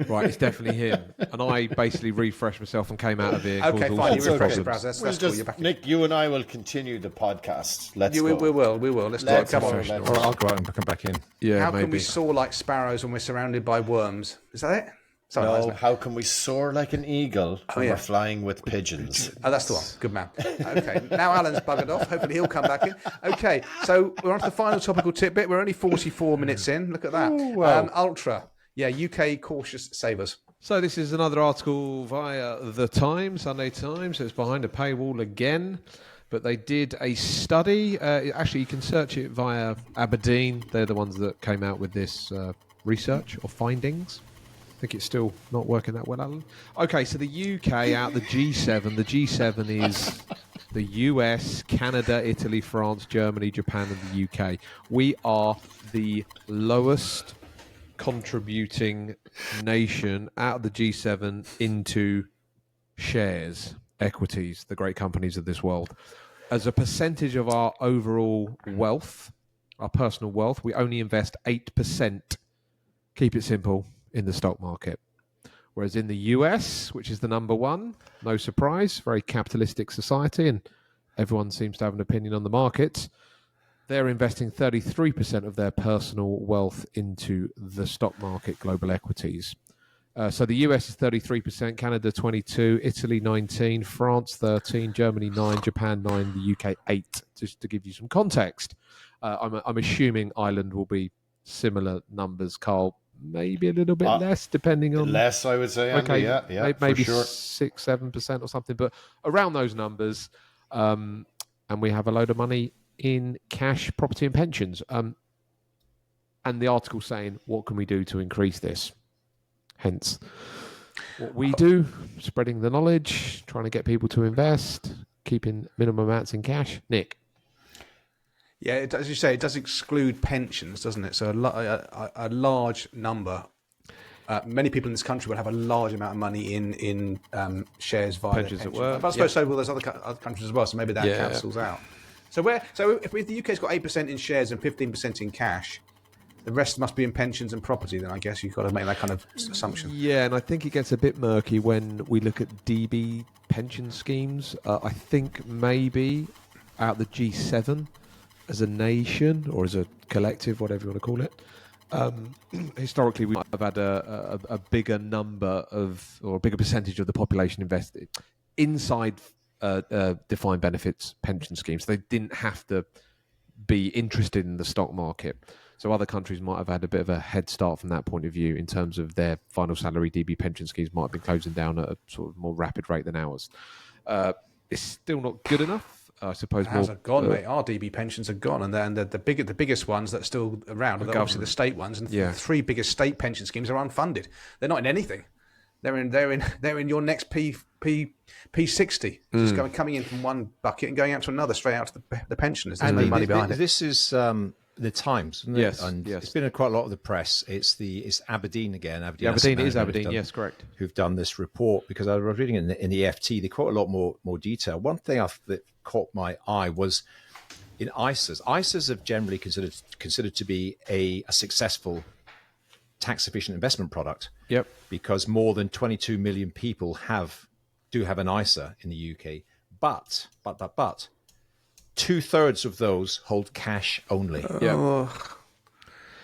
Right, it's definitely him. And I basically refreshed myself and came out of here. Okay, caused all fine. sorts You of refresh the problems. browser. That's cool. You're back. Nick, you and I will continue the podcast. Let's go. We will. Let's do it. Come on. Or I'll go out and come back in. Yeah, How maybe. can we soar like sparrows when we're surrounded by worms? Is that it? Something like No, that. how can we soar like an eagle when yeah. we're flying with pigeons? Oh, that's the one. Good man. Okay, now Alan's buggered off. Hopefully he'll come back in. Okay, so we're on to the final topical tidbit. We're only 44 minutes in. Look at that. wow. Ultra. Yeah, UK cautious savers. So this is another article via The Times, Sunday Times. It's behind a paywall again. But they did a study. Actually, you can search it via Aberdeen. They're the ones that came out with this research or findings. I think it's still not working that well, Alan. Okay, so the UK out the G7. The G7 is the US, Canada, Italy, France, Germany, Japan, and the UK. We are the lowest contributing nation out of the G7 into shares, equities, the great companies of this world. As a percentage of our overall wealth, our personal wealth, we only invest 8%. Keep it simple. In the stock market. Whereas in the US, which is the number one, no surprise, very capitalistic society, and everyone seems to have an opinion on the markets, they're investing 33% of their personal wealth into the stock market, global equities. So the US is 33%, Canada 22%, Italy 19%, France 13%, Germany 9%, Japan 9%, the UK 8%, just to give you some context. I'm assuming Ireland will be similar numbers, Carl. Maybe a little bit less, depending on less. I would say. Andy, okay, yeah, maybe for sure. 6-7% or something, but around those numbers. And we have a load of money in cash, property, and pensions. And the article saying, what can we do to increase this? Hence, what we do, spreading the knowledge, trying to get people to invest, keeping minimum amounts in cash. Nick. Yeah, as you say, it does exclude pensions, doesn't it? So a large number. Many people in this country will have a large amount of money in shares via Pensions their at work. But I suppose so will those other countries as well. So maybe that cancels out. So if the UK's got 8% in shares and 15% in cash, the rest must be in pensions and property. Then I guess you've got to make that kind of assumption. Yeah, and I think it gets a bit murky when we look at DB pension schemes. I think maybe out the G7. As a nation or as a collective, whatever you want to call it, historically we might have had a bigger number of, or a bigger percentage of the population invested inside defined benefits pension schemes. They didn't have to be interested in the stock market. So other countries might have had a bit of a head start from that point of view in terms of their final salary DB pension schemes might have been closing down at a sort of more rapid rate than ours. It's still not good enough. I suppose How's it gone, mate? Our DB pensions are gone, and then the biggest ones that are still around are obviously the state ones, and the three biggest state pension schemes are unfunded. They're not in anything. They're in your next P60, just coming in from one bucket and going out to another, straight out to the pensioners. There's no money behind it. This is the Times, isn't it? Yes, and yes. It's been in quite a lot of the press. It's Aberdeen again. Aberdeen is Aberdeen. Yes, correct. Who've done this report? Because I was reading in the FT, they quote a lot more detail. One thing that caught my eye was in ISAs. ISAs have generally considered to be a successful tax efficient investment product. Yep. Because more than 22 million people do have an ISA in the UK, but 2/3 of those hold cash only. Yeah.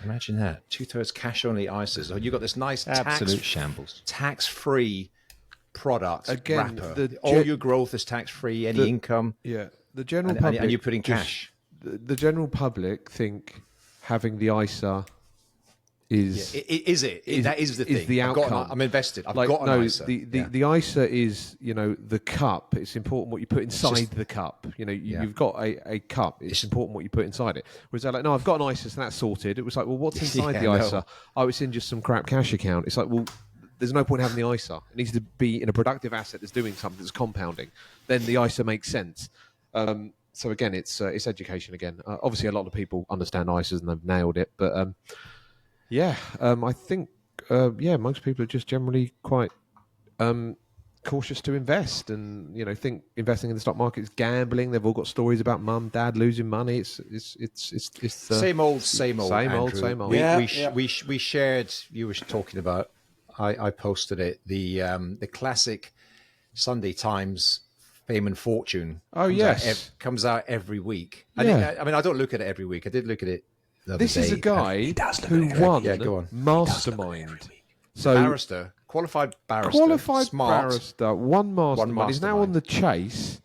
Imagine that. 2/3 cash only ISAs. So you've got this nice Absolute shambles. tax-free product Again, wrapper. All your growth is tax-free, any income. Yeah. The general public. And you put in cash. The general public think having the ISA is that is the thing. the outcome. I'm invested. I've Like, got an ISA. The ISA is, the cup. It's important what you put inside the cup. You've got a cup. It's important what you put inside it. Whereas they're like, no, I've got an ISA, so that's sorted. It was like, well, what's inside the ISA? Oh, it's in just some crap cash account. It's like, well, there's no point having the ISA. It needs to be in a productive asset that's doing something, that's compounding. Then the ISA makes sense. So again, it's education again. Obviously, a lot of people understand ISAs and they've nailed it, but I think most people are just generally quite cautious to invest, and think investing in the stock market is gambling. They've all got stories about mum, dad losing money. It's same old. Same old. We shared. You were talking about. I posted it. The classic Sunday Times Fame and Fortune. Oh yes, comes out every week. Yeah. I don't look at it every week. I did look at it. This is a guy who won Mastermind. So Barrister qualified barrister, Qualified smart. barrister, one mastermind. He's now mastermind. on the chase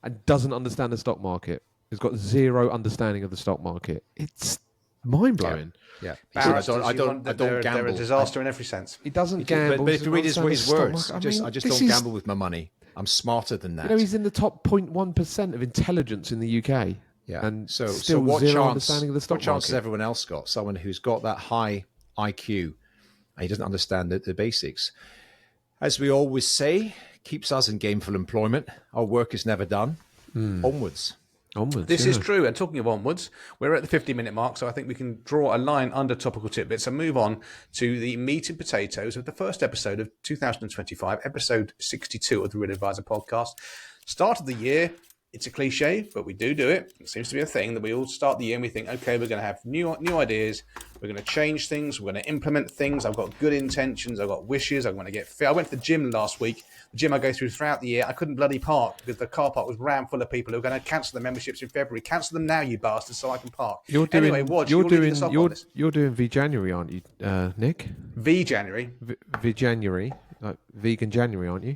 and doesn't understand the stock market. He's got zero understanding of the stock market. It's mind blowing. Yeah, Barristers, I don't they're gamble. a disaster in every sense. He doesn't gamble. But if you read his words, I I mean, just this don't is- gamble with my money. I'm smarter than that. You know, he's in the top 0.1% of intelligence in the UK. Yeah. And so still what zero chance? understanding of the stock What chance has market. everyone else got? Someone who's got that high IQ and he doesn't understand the basics. As we always say, keeps us in gainful employment. Our work is never done. Onwards. Onwards, This yeah. is true. And talking of onwards, we're at the 50-minute mark, so I think we can draw a line under topical tidbits and move on to the meat and potatoes of the first episode of 2025, episode 62 of the Real Advisor podcast. Start of the year, it's a cliche, but we do it. It seems to be a thing that we all start the year and we think, okay, we're going to have new ideas. We're going to change things. We're going to implement things. I've got good intentions. I've got wishes. I want to get fit. I went to the gym last week. The gym I go through throughout the year. I couldn't bloody park because the car park was rammed full of people who were going to cancel the memberships in February. Cancel them now, you bastards, so I can park. You're doing, anyway, Waj, you're leading us off on this. you're doing V-January, aren't you, Nick? V-January. V-January, like vegan January, aren't you?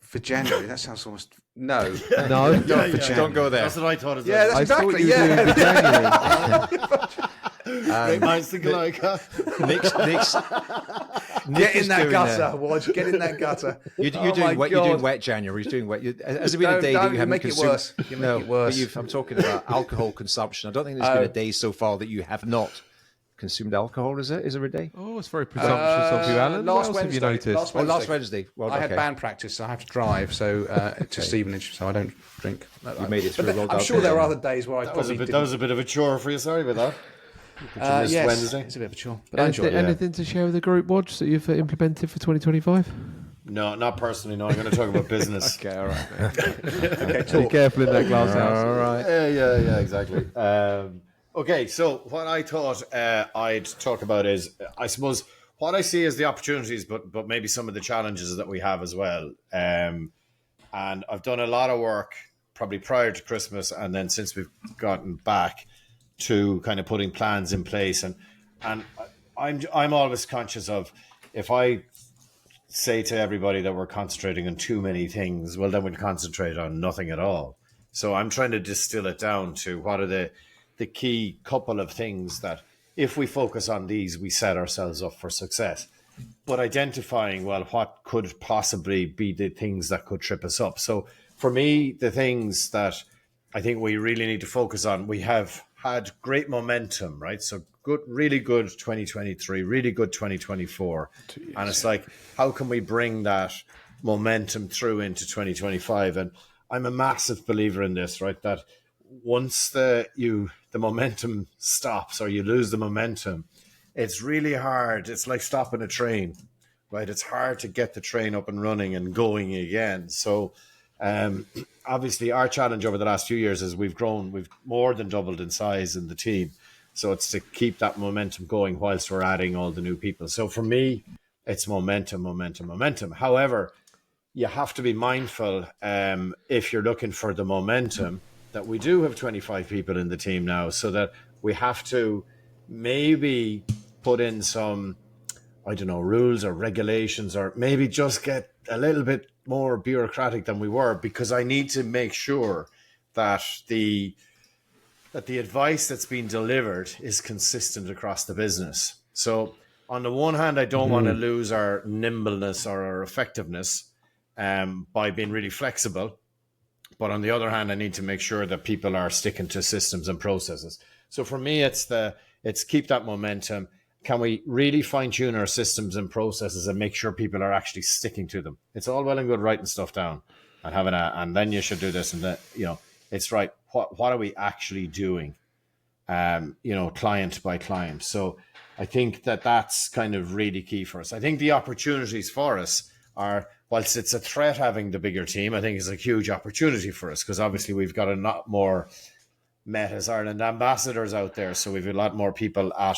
For January, that sounds almost... No. No. Don't go there. That's what I thought as Yeah, well. that's I thought exactly, you were yeah. doing V-January. Great minds think alike, huh? Nick's Get in is that doing, gutter, Waj. Get in that gutter. You're Oh my doing wet. You're God. doing wet January. He's doing wet. Has there been a Don't- day don't, that you you haven't make it consumed? worse. You make it worse. But I'm talking about alcohol consumption. I don't think there's been a day so far that you have not consumed alcohol. Is there a day? Oh, it's very presumptuous of you, Alan. What Last else have you Wednesday. noticed? Last Wednesday. Well, I had okay. band practice, so I have to drive to Stevenage, so I don't drink. You made it through. But Well I'm done. sure there are other days where I That was probably that was a bit of a chore for you. Sorry about that. Missed yes, Wednesday. it's a bit of a chore, but I enjoy Anything, it. anything to share with the group, Watch, that you've implemented for 2025? No, not personally. No, I'm going to talk about business. Okay, all right. Mate. Okay, Be careful in that glass house. All right. Yeah, exactly. Okay, so what I thought I'd talk about is, I suppose, what I see as the opportunities, but maybe some of the challenges that we have as well. And I've done a lot of work probably prior to Christmas, and then since we've gotten back to kind of putting plans in place. And I'm always conscious of, if I say to everybody that we're concentrating on too many things, well, then we'll concentrate on nothing at all. So I'm trying to distill it down to what are the key couple of things that if we focus on these, we set ourselves up for success. But identifying, well, what could possibly be the things that could trip us up. So for me, the things that I think we really need to focus on, we have had great momentum, right? So good, really good 2023, really good 2024. And it's like, how can we bring that momentum through into 2025? And I'm a massive believer in this, right? That once the momentum stops or you lose the momentum, it's really hard. It's like stopping a train, right? It's hard to get the train up and running and going again. So obviously our challenge over the last few years is we've grown, we've more than doubled in size in the team. So it's to keep that momentum going whilst we're adding all the new people. So for me, it's momentum. However, you have to be mindful if you're looking for the momentum that we do have 25 people in the team now, so that we have to maybe put in some, I don't know, rules or regulations, or maybe just get a little bit more bureaucratic than we were, because I need to make sure that the advice that's being delivered is consistent across the business. So on the one hand, I don't want to lose our nimbleness or our effectiveness by being really flexible. But on the other hand, I need to make sure that people are sticking to systems and processes. So for me, it's keep that momentum. Can we really fine tune our systems and processes and make sure people are actually sticking to them? It's all well and good writing stuff down and having and then you should do this and that, it's right. What are we actually doing? Client by client. So I think that's kind of really key for us. I think the opportunities for us are, whilst it's a threat having the bigger team, I think it's a huge opportunity for us, because obviously we've got a lot more Metas Ireland ambassadors out there. So we've a lot more people at,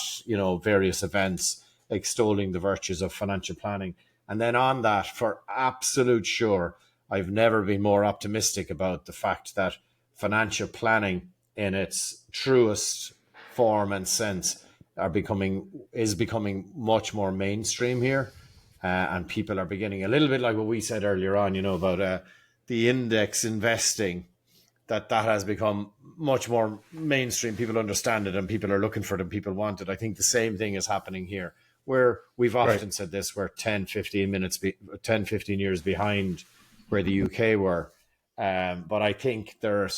various events extolling the virtues of financial planning. And then on that, for absolute sure, I've never been more optimistic about the fact that financial planning in its truest form and sense is becoming much more mainstream here. and people are beginning a little bit like what we said earlier on, about the index investing, that has become much more mainstream. People understand it and people are looking for it and people want it. I think the same thing is happening here, where we've often said this, we're 10, 15 years behind where the UK were. But I think there are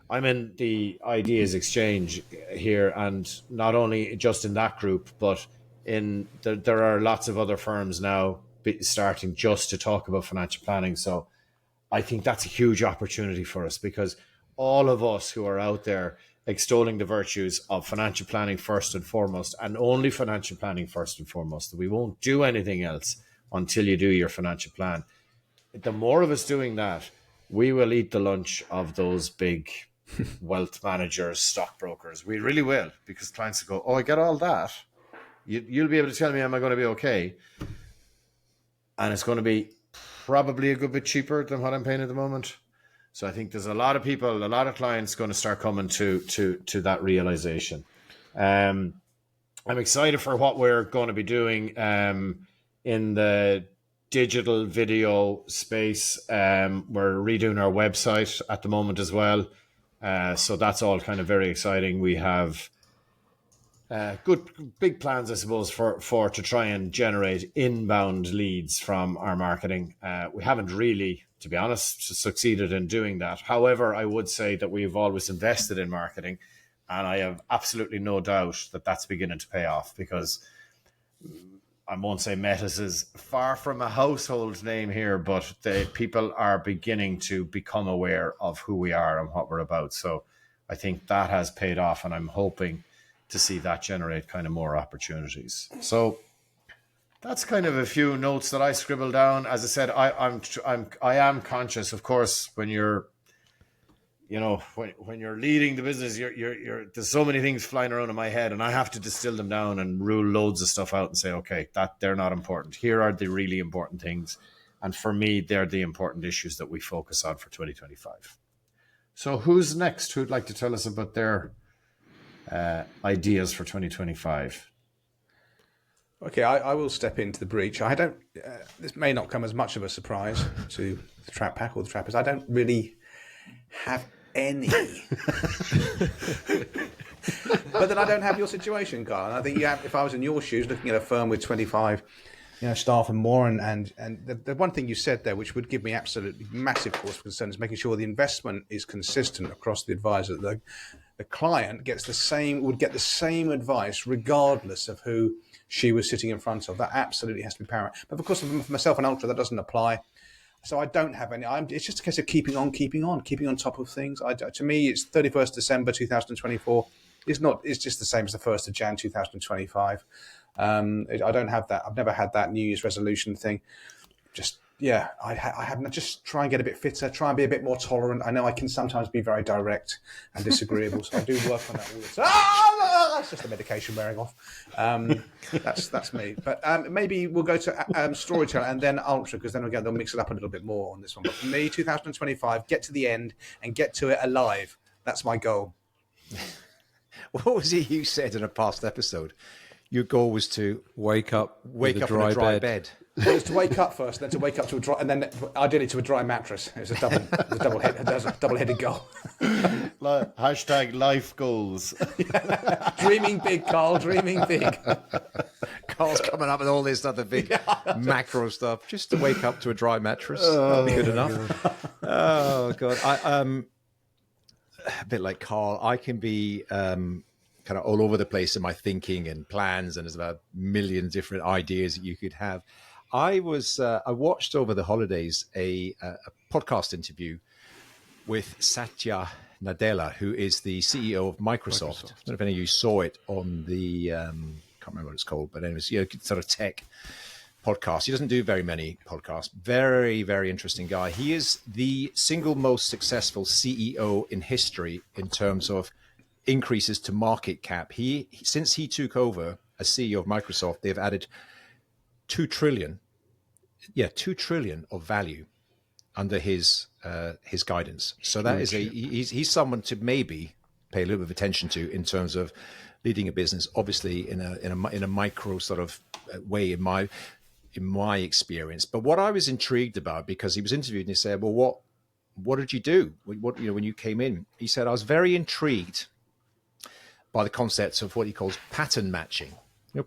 I'm in the ideas exchange here, and not only just in that group, but there are lots of other firms now starting just to talk about financial planning. So I think that's a huge opportunity for us, because all of us who are out there extolling the virtues of financial planning first and foremost, and only financial planning first and foremost, that we won't do anything else until you do your financial plan. The more of us doing that, we will eat the lunch of those big wealth managers, stockbrokers. We really will, because clients will go, oh, I get all that. You'll be able to tell me, am I going to be okay? And it's going to be probably a good bit cheaper than what I'm paying at the moment. So I think there's a lot of people, a lot of clients going to start coming to that realization. I'm excited for what we're going to be doing in the digital video space. We're redoing our website at the moment as well. So that's all kind of very exciting. We have good big plans, I suppose, for to try and generate inbound leads from our marketing. We haven't really, to be honest, succeeded in doing that. However, I would say that we've always invested in marketing, and I have absolutely no doubt that that's beginning to pay off, because I won't say Metis is far from a household name here, but the people are beginning to become aware of who we are and what we're about. So I think that has paid off, and I'm hoping to see that generate kind of more opportunities. So that's kind of a few notes that I scribbled down. As I said, I am conscious, of course, when you're, when you're leading the business, you're there's so many things flying around in my head, and I have to distill them down and rule loads of stuff out and say, okay, that they're not important. Here are the really important things. And for me, they're the important issues that we focus on for 2025. So who's next? Who'd like to tell us about their ideas for 2025? Okay, I will step into the breach. I don't. This may not come as much of a surprise to the Trap Pack or the Trappers. I don't really have any. But then I don't have your situation, Carl. And I think if I was in your shoes, looking at a firm with 25, staff and more, and the one thing you said there, which would give me absolutely massive cause for concern, is making sure the investment is consistent across the advisor. The client would get the same advice regardless of who she was sitting in front of. That absolutely has to be paramount. But of course, for myself and Ultra, that doesn't apply. So I don't have any. It's just a case of keeping on top of things. To me, it's 31st December 2024. It's just the same as the 1st of Jan 2025. I don't have that. I've never had that New Year's resolution thing. I haven't. Just try and get a bit fitter. Try and be a bit more tolerant. I know I can sometimes be very direct and disagreeable, so I do work on that all the time. That's just the medication wearing off. That's me. But maybe we'll go to storyteller and then Ultra, because then again they'll mix it up a little bit more on this one. But for me, 2025, get to the end and get to it alive. That's my goal. What was it you said in a past episode? Your goal was to wake up in a dry bed. It was to wake up first, then to wake up to a dry, and then ideally to a dry mattress. It was a double-headed goal. Hashtag life goals. Dreaming big, Carl. Dreaming big. Carl's coming up with all this other big macro stuff just to wake up to a dry mattress. That'd be good enough. Oh God, a bit like Carl. I can be kind of all over the place in my thinking and plans, and there's about a million different ideas that you could have. I watched over the holidays a podcast interview with Satya Nadella, who is the CEO of Microsoft. I don't know if any of you saw it on the, can't remember what it's called, but anyways, sort of tech podcast. He doesn't do very many podcasts. Very, very interesting guy. He is the single most successful CEO in history in terms of increases to market cap. Since he took over as CEO of Microsoft, they've added 2 trillion of value under his guidance. So that is he's someone to maybe pay a little bit of attention to in terms of leading a business, obviously in a micro sort of way, in in my experience. But what I was intrigued about, because he was interviewed and he said, well, what did you do? What, when you came in? He said, I was very intrigued by the concepts of what he calls pattern matching.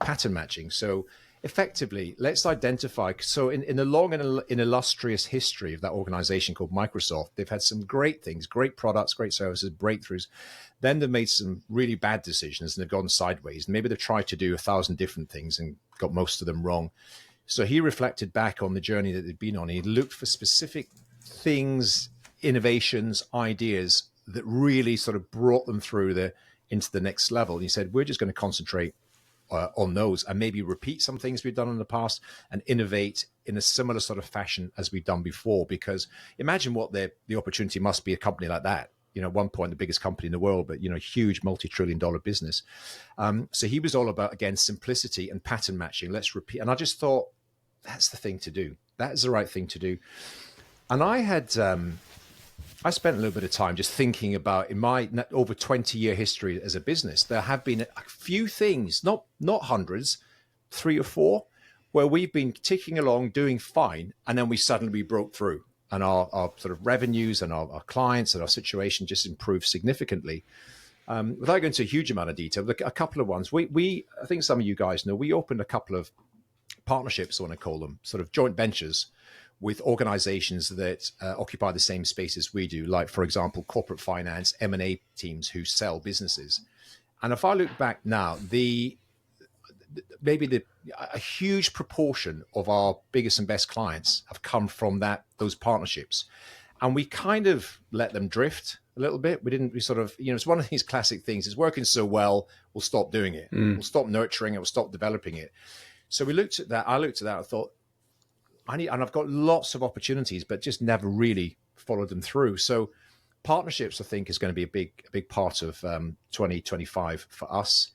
Pattern matching. So effectively, let's identify. So in the long and illustrious history of that organization called Microsoft, they've had some great things, great products, great services, breakthroughs. Then they've made some really bad decisions and they've gone sideways. And maybe they've tried to do 1,000 different things and got most of them wrong. So he reflected back on the journey that they'd been on. He looked for specific things, innovations, ideas that really sort of brought them through into the next level. And he said, we're just going to concentrate on those and maybe repeat some things we've done in the past and innovate in a similar sort of fashion as we've done before. Because imagine what the opportunity must be a company like that. At one point, the biggest company in the world, but, huge multi-trillion-dollar business. So he was all about, again, simplicity and pattern matching. Let's repeat. And I just thought, that's the thing to do. That is the right thing to do. And I spent a little bit of time just thinking about, in my over 20-year history as a business, there have been a few things, not hundreds, 3 or 4, where we've been ticking along, doing fine, and then we suddenly broke through. And our sort of revenues and our clients and our situation just improved significantly. Without going into a huge amount of detail, a couple of ones. I think some of you guys know, we opened a couple of partnerships, I want to call them, sort of joint ventures with organizations that occupy the same space as we do, like, for example, corporate finance, M&A teams who sell businesses. And if I look back now, a huge proportion of our biggest and best clients have come from those partnerships. And we kind of let them drift a little bit. We sort of, it's one of these classic things. It's working so well, we'll stop doing it. We'll stop nurturing it. We'll stop developing it. So we looked at that. I looked at that. I thought, and I've got lots of opportunities, but just never really followed them through. So partnerships, I think, is going to be a big part of 2025 for us.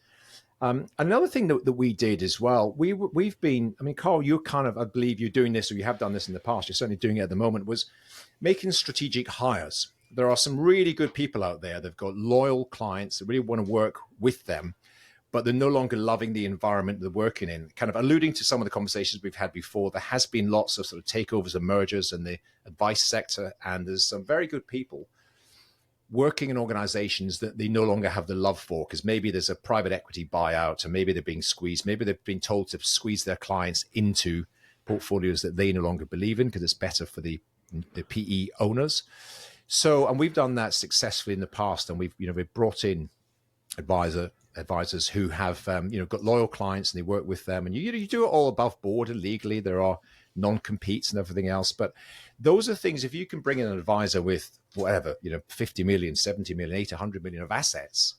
Another thing that we did as well, we've been, Carl, you're kind of, I believe you're doing this, or you have done this in the past, you're certainly doing it at the moment, was making strategic hires. There are some really good people out there. They've got loyal clients that really want to work with them, but they're no longer loving the environment they're working in. Kind of alluding to some of the conversations we've had before, there has been lots of sort of takeovers and mergers in the advice sector, and there's some very good people working in organizations that they no longer have the love for, because maybe there's a private equity buyout, or maybe they're being squeezed. Maybe they've been told to squeeze their clients into portfolios that they no longer believe in because it's better for the PE owners. So, and we've done that successfully in the past, and we've brought in advisors who have got loyal clients and they work with them, and you do it all above board and legally. There are non-competes and everything else, but those are things. If you can bring in an advisor with whatever 50 million, 70 million, 80, 100 million of assets,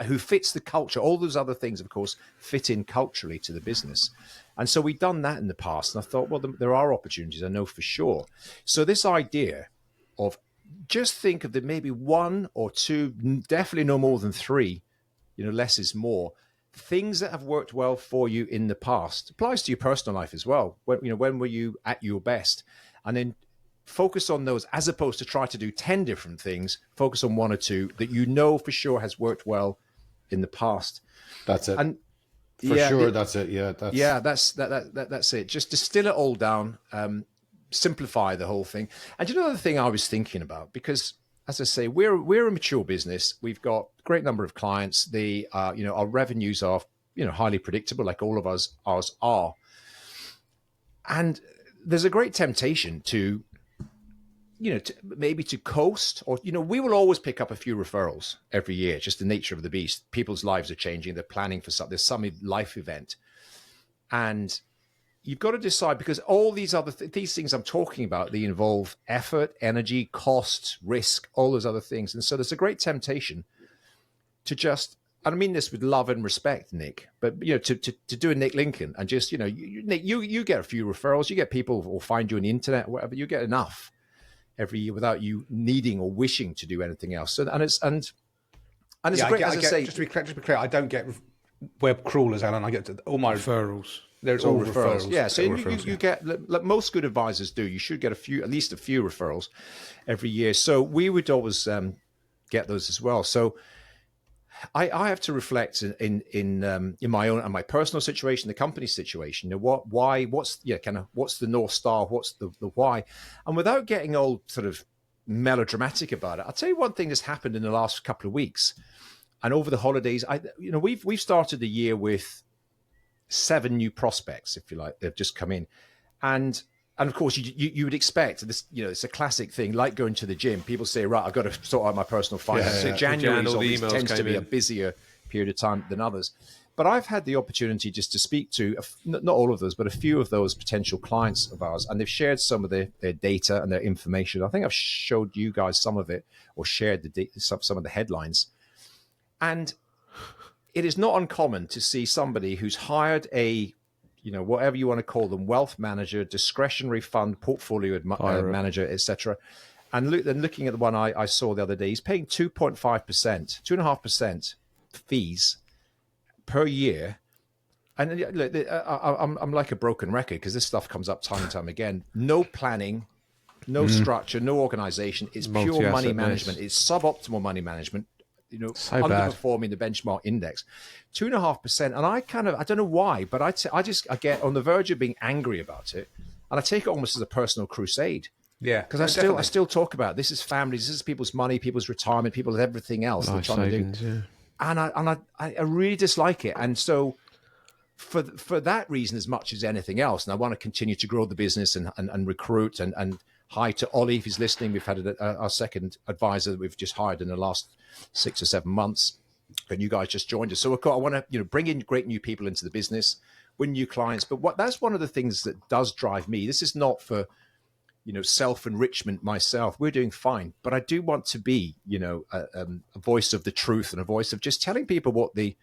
who fits the culture, all those other things, of course, fit in culturally to the business. And so we've done that in the past, and I thought, well, there are opportunities, I know for sure. So this idea of just think of maybe 1 or 2, definitely no more than 3, less is more, things that have worked well for you in the past. Applies to your personal life as well. When were you at your best? And then focus on those, as opposed to try to do 10 different things. Focus on 1 or 2 that for sure has worked well in the past. That's it. And that's it. Yeah, that's it. Just distill it all down, simplify the whole thing. And the other thing I was thinking about, because as I say, we're a mature business. We've got a great number of clients. Our revenues are highly predictable, like all of ours are. And there's a great temptation to maybe to coast, or we will always pick up a few referrals every year. Just the nature of the beast. People's lives are changing. They're planning for something. There's some life event, and you've got to decide, because all these other these things I'm talking about, they involve effort, energy, cost, risk, all those other things. And so there's a great temptation to just, and I mean this with love and respect, Nick, but to do a Nick Lincoln and just Nick, you get a few referrals, you get people who will find you on the internet, whatever, you get enough every year without you needing or wishing to do anything else. So and it's great. Just to be clear, I don't get web crawlers, Alan. I get all my referrals. There's all referrals. Yeah, so you get, like most good advisors do, you should get at least a few referrals every year. So we would always get those as well. So I have to reflect in my own and my personal situation, the company situation. You know, what's the North Star? What's the why? And without getting all sort of melodramatic about it, I'll tell you one thing that's happened in the last couple of weeks and over the holidays. We've started the year with 7 new prospects, if you like, they've just come in, and of course you would expect this. You know, it's a classic thing, like going to the gym. People say, right, I've got to sort out my personal finances. So January always tends to be a busier period of time than others. But I've had the opportunity just to speak to not all of those, but a few of those potential clients of ours, and they've shared some of their data and their information. I think I've showed you guys some of it, or shared some of the headlines. And it is not uncommon to see somebody who's hired a, whatever you want to call them, wealth manager, discretionary fund, portfolio manager, etc. And looking at the one I saw the other day, he's paying 2.5% fees per year. And look, I'm like a broken record because this stuff comes up time and time again. No planning, no structure, no organization. It's pure money management. It's suboptimal money management. So underperforming the benchmark index, 2.5%. And I don't know why, but I get on the verge of being angry about it, and I take it almost as a personal crusade. Yeah, because I still talk about this is families, this is people's money, people's retirement, people's everything else they're trying to do. Yeah. And I really dislike it, and so for that reason, as much as anything else, and I want to continue to grow the business and recruit and hi to Ollie if he's listening. We've had our second advisor that we've just hired in the last 6 or 7 months, and you guys just joined us. So I want to bring in great new people into the business, win new clients. But that's one of the things that does drive me. This is not for self-enrichment myself. We're doing fine, but I do want to be a voice of the truth and a voice of just telling people what the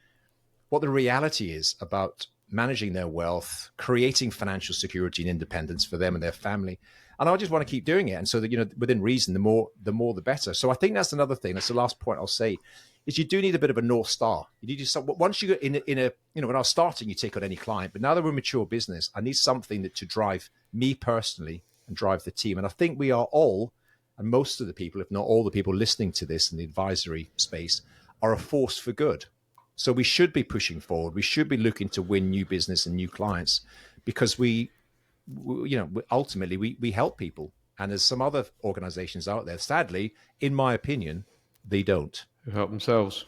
reality is about managing their wealth, creating financial security and independence for them and their family. And I just want to keep doing it. And so that, within reason, the more the better. So I think that's another thing. That's the last point I'll say, is you do need a bit of a North Star. You need to, once you get in a when I was starting, you take on any client, but now that we're a mature business, I need something to drive me personally and drive the team. And I think we are all, and most of the people, if not all the people listening to this in the advisory space, are a force for good. So we should be pushing forward. We should be looking to win new business and new clients, because ultimately we help people. And there's some other organizations out there, sadly, in my opinion, they don't. Who help themselves.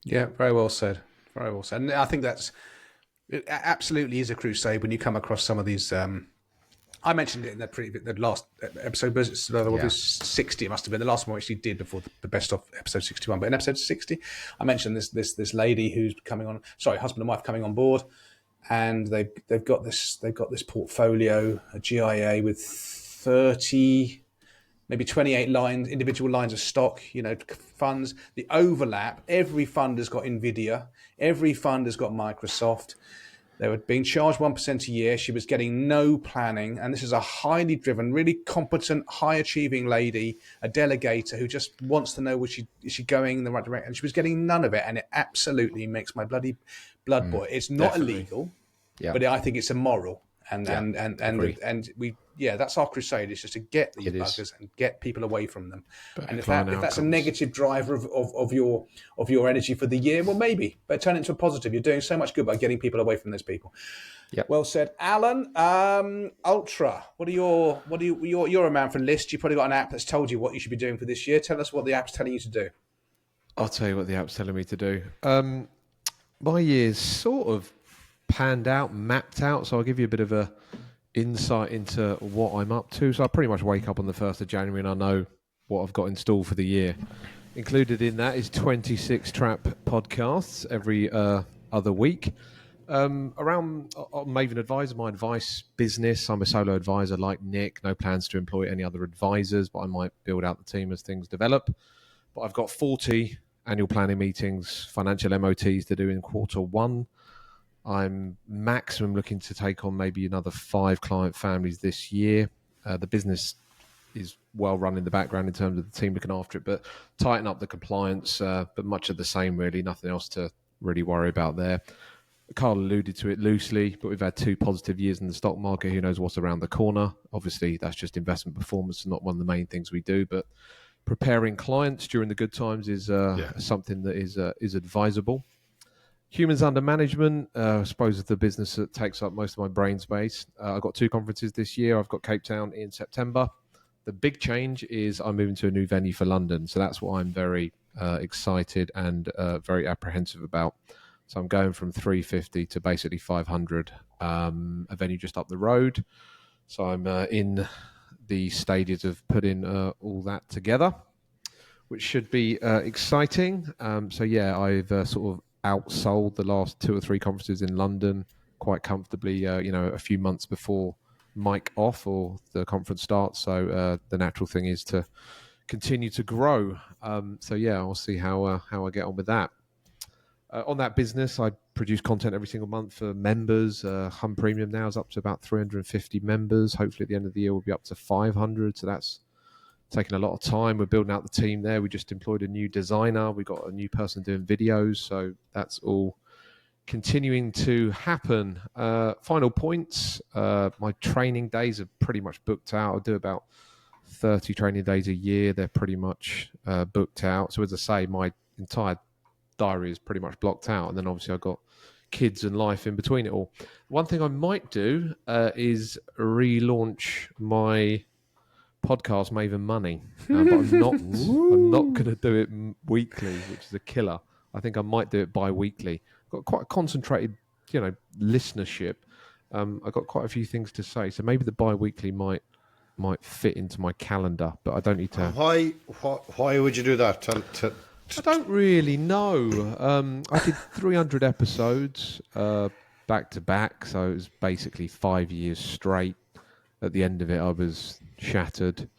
Yeah, very well said. Very well said. And I think it absolutely is a crusade when you come across some of these. I mentioned it in the last episode, but it's 60. It must have been the last one we actually did before the best of episode 61. But in episode 60, I mentioned this lady who's husband and wife coming on board, and they've got this portfolio, a GIA with 30, maybe 28 individual lines of stock, funds. The overlap, every fund has got Nvidia, every fund has got Microsoft. They were being charged 1% a year. She was getting no planning. And this is a highly driven, really competent, high-achieving lady, a delegator who just wants to know, is she going in the right direction? And she was getting none of it. And it absolutely makes my bloody blood boil. It's not illegal, but I think it's immoral. And that's our crusade. It's just to get these buggers and get people away from them. And if that's a negative driver of your energy for the year, well, maybe, but turn it into a positive. You're doing so much good by getting people away from those people. Yeah. Well said, Alan. Ultra. You're a man for lists. You've probably got an app that's told you what you should be doing for this year. Tell us what the app's telling you to do. I'll tell you what the app's telling me to do. My year's sort of panned out, mapped out, so I'll give you a bit of a insight into what I'm up to. So I pretty much wake up on the 1st of January and I know what I've got installed for the year. Included in that is 26 Trap podcasts every other week. I'm Maven Advisor, my advice business. I'm a solo advisor like Nick. No plans to employ any other advisors, but I might build out the team as things develop. But I've got 40 annual planning meetings, financial MOTs to do in Q1. I'm maximum looking to take on maybe another 5 client families this year. The business is well run in the background in terms of the team looking after it, but tighten up the compliance, but much of the same really, nothing else to really worry about there. Carl alluded to it loosely, but we've had 2 positive years in the stock market. Who knows what's around the corner? Obviously, that's just investment performance, not one of the main things we do, but preparing clients during the good times is something that is advisable. Humans under management, I suppose, is the business that takes up most of my brain space. I've got 2 conferences this year. I've got Cape Town in September. The big change is I'm moving to a new venue for London. So that's what I'm very excited and very apprehensive about. So I'm going from 350 to basically 500, a venue just up the road. So I'm in the stages of putting all that together, which should be exciting. I've sort of outsold the last 2 or 3 conferences in London quite comfortably, a few months before mic off or the conference starts. So the natural thing is to continue to grow. I'll see how I get on with that. On that business, I produce content every single month for members. Hum Premium now is up to about 350 members. Hopefully at the end of the year, we'll be up to 500. So that's taking a lot of time. We're building out the team there. We just employed a new designer. We got a new person doing videos. So that's all continuing to happen. Final points. My training days are pretty much booked out. I do about 30 training days a year. They're pretty much booked out. So as I say, my entire diary is pretty much blocked out. And then obviously I've got kids and life in between it all. One thing I might do is relaunch my podcast Maven Money, but I'm not going to do it weekly, which is a killer. I think I might do it bi-weekly. Got quite a concentrated, listenership. I've got quite a few things to say, so maybe the bi-weekly might fit into my calendar, but I don't need to. Why would you do that? I don't really know. I did 300 episodes back to back, so it was basically 5 years straight. At the end of it, I was shattered.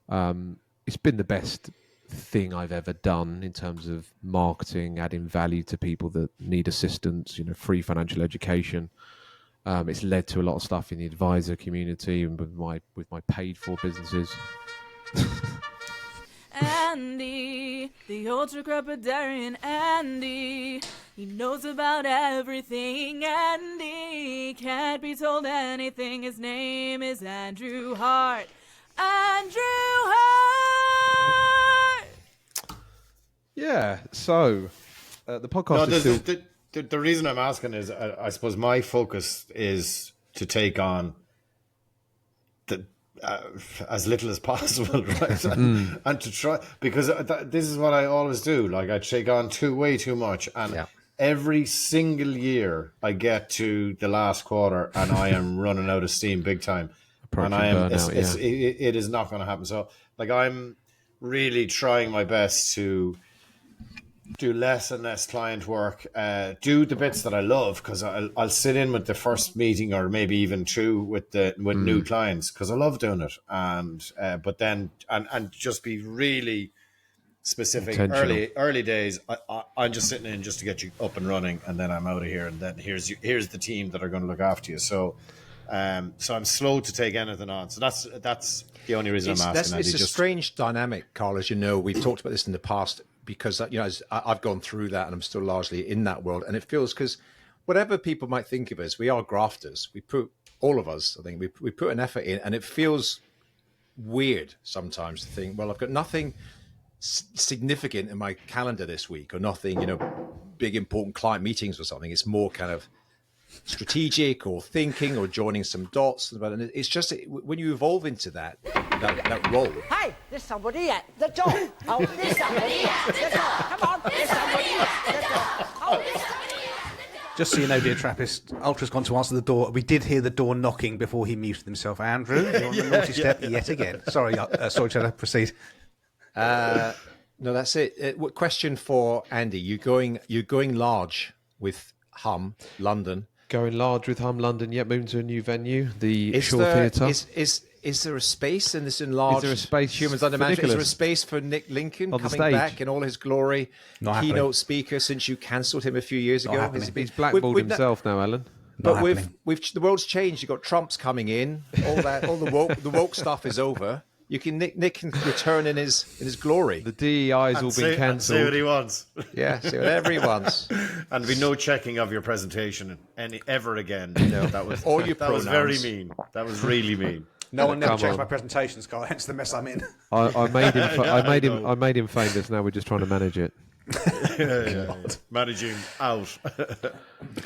It's been the best thing I've ever done in terms of marketing, adding value to people that need assistance, free financial education. It's led to a lot of stuff in the advisor community and with my paid for businesses. Andy, the ultra crepidarian Andy. He knows about everything, Andy. Can't be told anything. His name is Andrew Hart. Andrew Hart! Yeah, so the podcast is still... The reason I'm asking is, I suppose my focus is to take on as little as possible, right? And to try, because this is what I always do. Like, I take on way too much, and every single year I get to the last quarter and I am running out of steam big time. Approaching and I am burnout, it is not going to happen. So, like, I'm really trying my best to do less and less client work, do the bits that I love, because I'll sit in with the first meeting or maybe even 2 with new clients, because I love doing it, and but then and just be really specific. Early days, I'm just sitting in just to get you up and running, and then I'm out of here, and then here's the team that are going to look after you. So I'm slow to take anything on. So that's the only reason I'm asking. It's a strange dynamic, Carl. As you know, we've talked about this in the past, because as I've gone through that, and I'm still largely in that world. And it feels, because whatever people might think of us, we are grafters. We put, all of us, I think, we put an effort in, and it feels weird sometimes to think, well, I've got nothing significant in my calendar this week, or nothing, big important client meetings or something. It's more kind of strategic or thinking or joining some dots. And it's just, when you evolve into that role. Hey, there's somebody at the door. Oh, there's somebody at the door. Come on, there's somebody at the door. Oh, there's somebody at the door. Just so you know, dear Trappist, Ultra's gone to answer the door. We did hear the door knocking before he muted himself. Andrew, you're on the naughty step yet again. Sorry, Cheddar, proceed. No, that's it. Question for Andy: You're going large with Hum London. Going large with Hum London. Yep, moving to a new venue, the Shaw Theatre. Is there a space in this enlarged? Is there a space Humans Under Management? Is there a space for Nick Lincoln coming back in all his glory? Not Keynote happening. speaker since you cancelled him a few years ago. He's blackballed himself now, Alan. But the world's changed. You've got Trump's coming in. All the woke stuff is over. Nick can return in his glory. The DEI's all been cancelled. Say what he wants. Yeah, say whatever he wants. And be no checking of your presentation ever again. No, that was All your that was pronouns. very mean. That was really mean. No one never Come checks on. my presentations, Carl. Hence the mess I'm in. I made him. I made him famous. Now we're just trying to manage it. Managing out.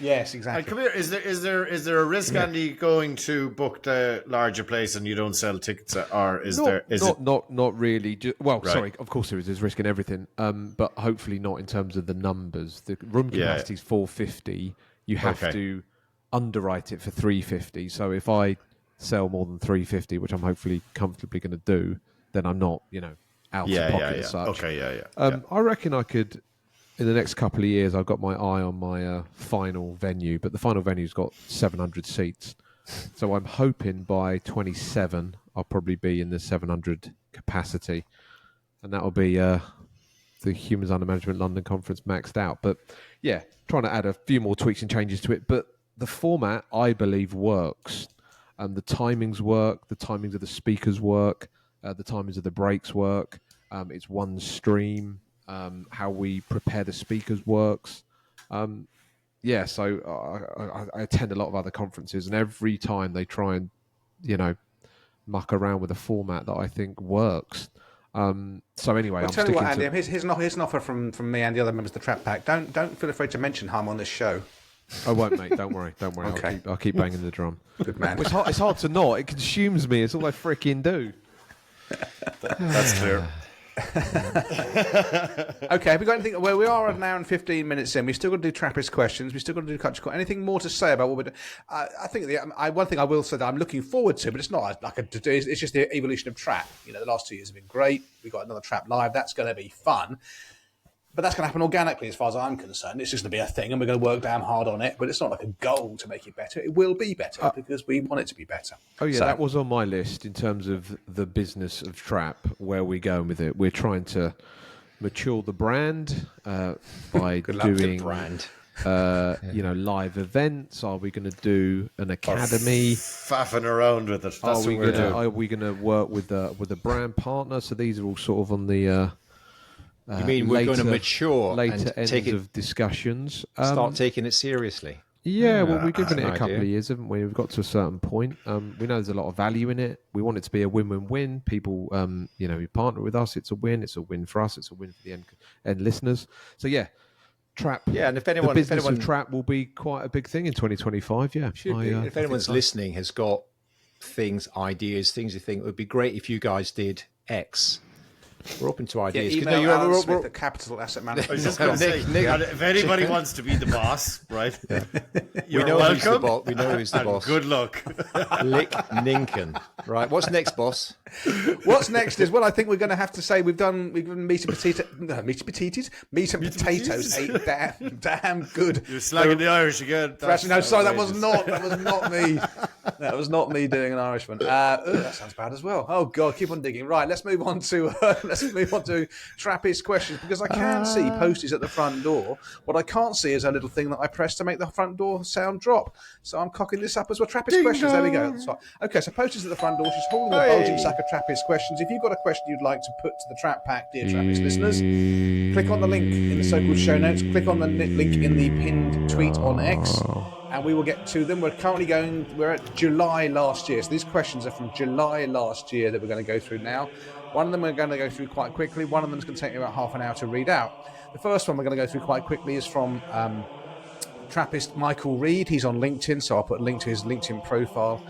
Yes, And exactly. come here, is there a risk, Andy, going to book the larger place and you don't sell tickets, or is Not really. Well, Right. sorry. Of course, there's risk in everything. But hopefully not in terms of the numbers. The room capacity is 450. You have to underwrite it for 350. So if I sell more than 350, which I'm hopefully comfortably going to do, then I'm not, out of pocket as such. Okay, I reckon I could, in the next couple of years, I've got my eye on my final venue, but the final venue's got 700 seats. So I'm hoping by 27, I'll probably be in the 700 capacity. And that'll be the Humans Under Management London Conference maxed out. But yeah, trying to add a few more tweaks and changes to it. But the format, I believe, works. The timings work. The timings of the speakers work. The timings of the breaks work. It's one stream. How we prepare the speakers works. So I attend a lot of other conferences, and every time they try and, muck around with a format that I think works. So anyway, Well, I'm tell you sticking what, Andy, to... here's an offer from me and the other members of the Trap Pack. Don't feel afraid to mention Hum on this show. I won't, mate. Don't worry. Okay. I'll keep banging the drum. Good man. It's hard to not. It consumes me. It's all I freaking do. That's clear. Okay, have we got anything? Well, we are an hour and 15 minutes in. We've still got to do Trappist questions. We've still got to do culture. Anything more to say about what we're doing? I think one thing I will say that I'm looking forward to, but it's not like it's just the evolution of Trap. The last 2 years have been great. We've got another Trap Live. That's going to be fun. But that's going to happen organically as far as I'm concerned. It's just going to be a thing and we're going to work damn hard on it. But it's not like a goal to make it better. It will be better because we want it to be better. Oh, yeah, So- that was on my list in terms of the business of Trap, where we're going with it. We're trying to mature the brand by doing Brand. live events. Are we going to do an academy? Faffing around with it. That's Are we going to work with a brand partner? So these are all sort of on the... You mean we're going to mature later and ends take it, of discussions? start taking it seriously? Yeah, well, we've given it an a couple idea. of years, haven't we? We've got to a certain point. We know there's a lot of value in it. We want it to be a win-win-win. People, who partner with us, it's a win. It's a win for us. It's a win for the end listeners. So yeah, Trap. Yeah, and if The anyone of Trap will be quite a big thing in 2025. Yeah, if anyone's listening has got ideas, things you think would be great if you guys did X. We're open to Yeah, ideas. 'Cause email you're- Alan we're- Smith at Capital Asset Management. I was just going to say, if anybody wants to be the boss, right? You're we know who's the welcome. boss. We know who's the And boss. good luck. Lick Ninken. Right. What's next, boss? What's next is, well, I think we're going to have to say we've done meat and potatoes. Meat and potatoes ate damn good. You're slagging the Irish again. Actually, no, sorry, that was outrageous. not me. That was not me doing an Irishman. That sounds bad as well. Oh God, keep on digging. Right, let's move on to Trappist questions, because I can see posties at the front door. What I can't see is a little thing that I press to make the front door sound drop. So I'm cocking this up as well. Trappist questions. There we go. That's right. Okay, so posties at the front door. She's holding a bulging sack of Trappist questions. If you've got a question you'd like to put to the Trap Pack, dear Trappist listeners, click on the link in the so-called show notes. Click on the link in the pinned tweet on X, and we will get to them. We're at July last year. So these questions are from July last year that we're going to go through now. One of them we're going to go through quite quickly. One of them is going to take me about half an hour to read out. The first one we're going to go through quite quickly is from Trappist Michael Reed. He's on LinkedIn, so I'll put a link to his LinkedIn profile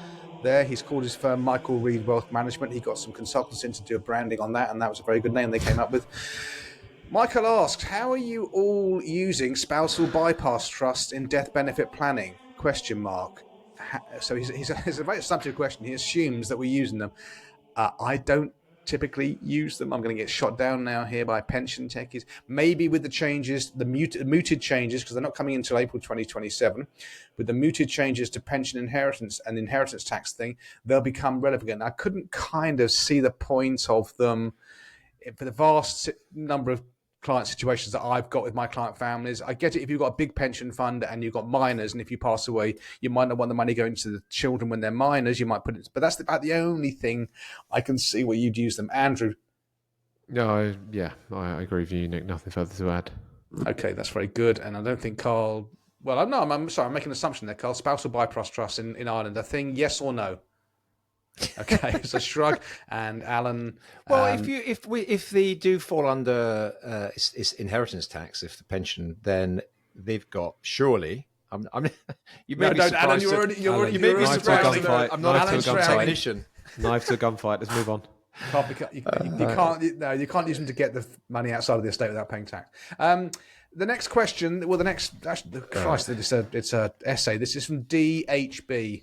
there. He's called his firm Michael Reed Wealth Management. He got some consultants in to do a branding on that, and that was a very good name they came up with. Michael asks, how are you all using spousal bypass trusts in death benefit planning? ? So he's a very substantive question. He assumes that we're using them. I don't typically use them. I'm going to get shot down now here by pension techies. Maybe with the changes, the mooted changes, because they're not coming until April 2027, with the mooted changes to pension inheritance and inheritance tax thing, they'll become relevant. I couldn't kind of see the point of them for the vast number of client situations that I've got with my client families. I get it if you've got a big pension fund and you've got minors, and if you pass away, you might not want the money going to the children when they're minors. You might put it, but that's about the only thing I can see where you'd use them. Andrew. No, I agree with you, Nick. Nothing further to add. Okay, that's very good. And I don't think Carl. Well, no, I'm sorry, I'm making an assumption there, Carl. Spousal bypass trust in Ireland, a thing? Yes or no? Okay, so shrug. And Alan. Well, if they do fall under it's inheritance tax, if the pension, then they've got surely. You may be Alan, surprised. you're already Knife to a surprised. gunfight. I'm not Alan's a frowning. technician. Knife to a gunfight. Let's move on. You can't use them to get the money outside of the estate without paying tax. The next question, Christ, it's a essay. This is from DHB.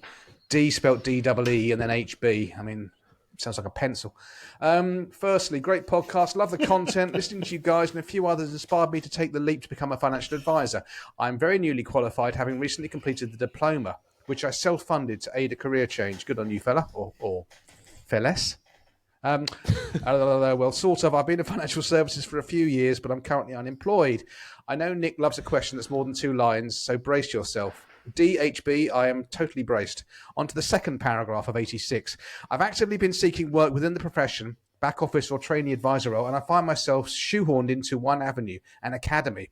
D spelt D-E-E and then HB. I mean, sounds like a pencil. Firstly, great podcast. Love the content. Listening to you guys and a few others inspired me to take the leap to become a financial advisor. I'm very newly qualified, having recently completed the diploma, which I self-funded to aid a career change. Good on you, fella, or fellas. Well, sort of. I've been in financial services for a few years, but I'm currently unemployed. I know Nick loves a question that's more than 2 lines, so brace yourself. DHB, I am totally braced. On to the second paragraph of 86. I've actively been seeking work within the profession, back office or trainee advisor role, and I find myself shoehorned into one avenue, an academy.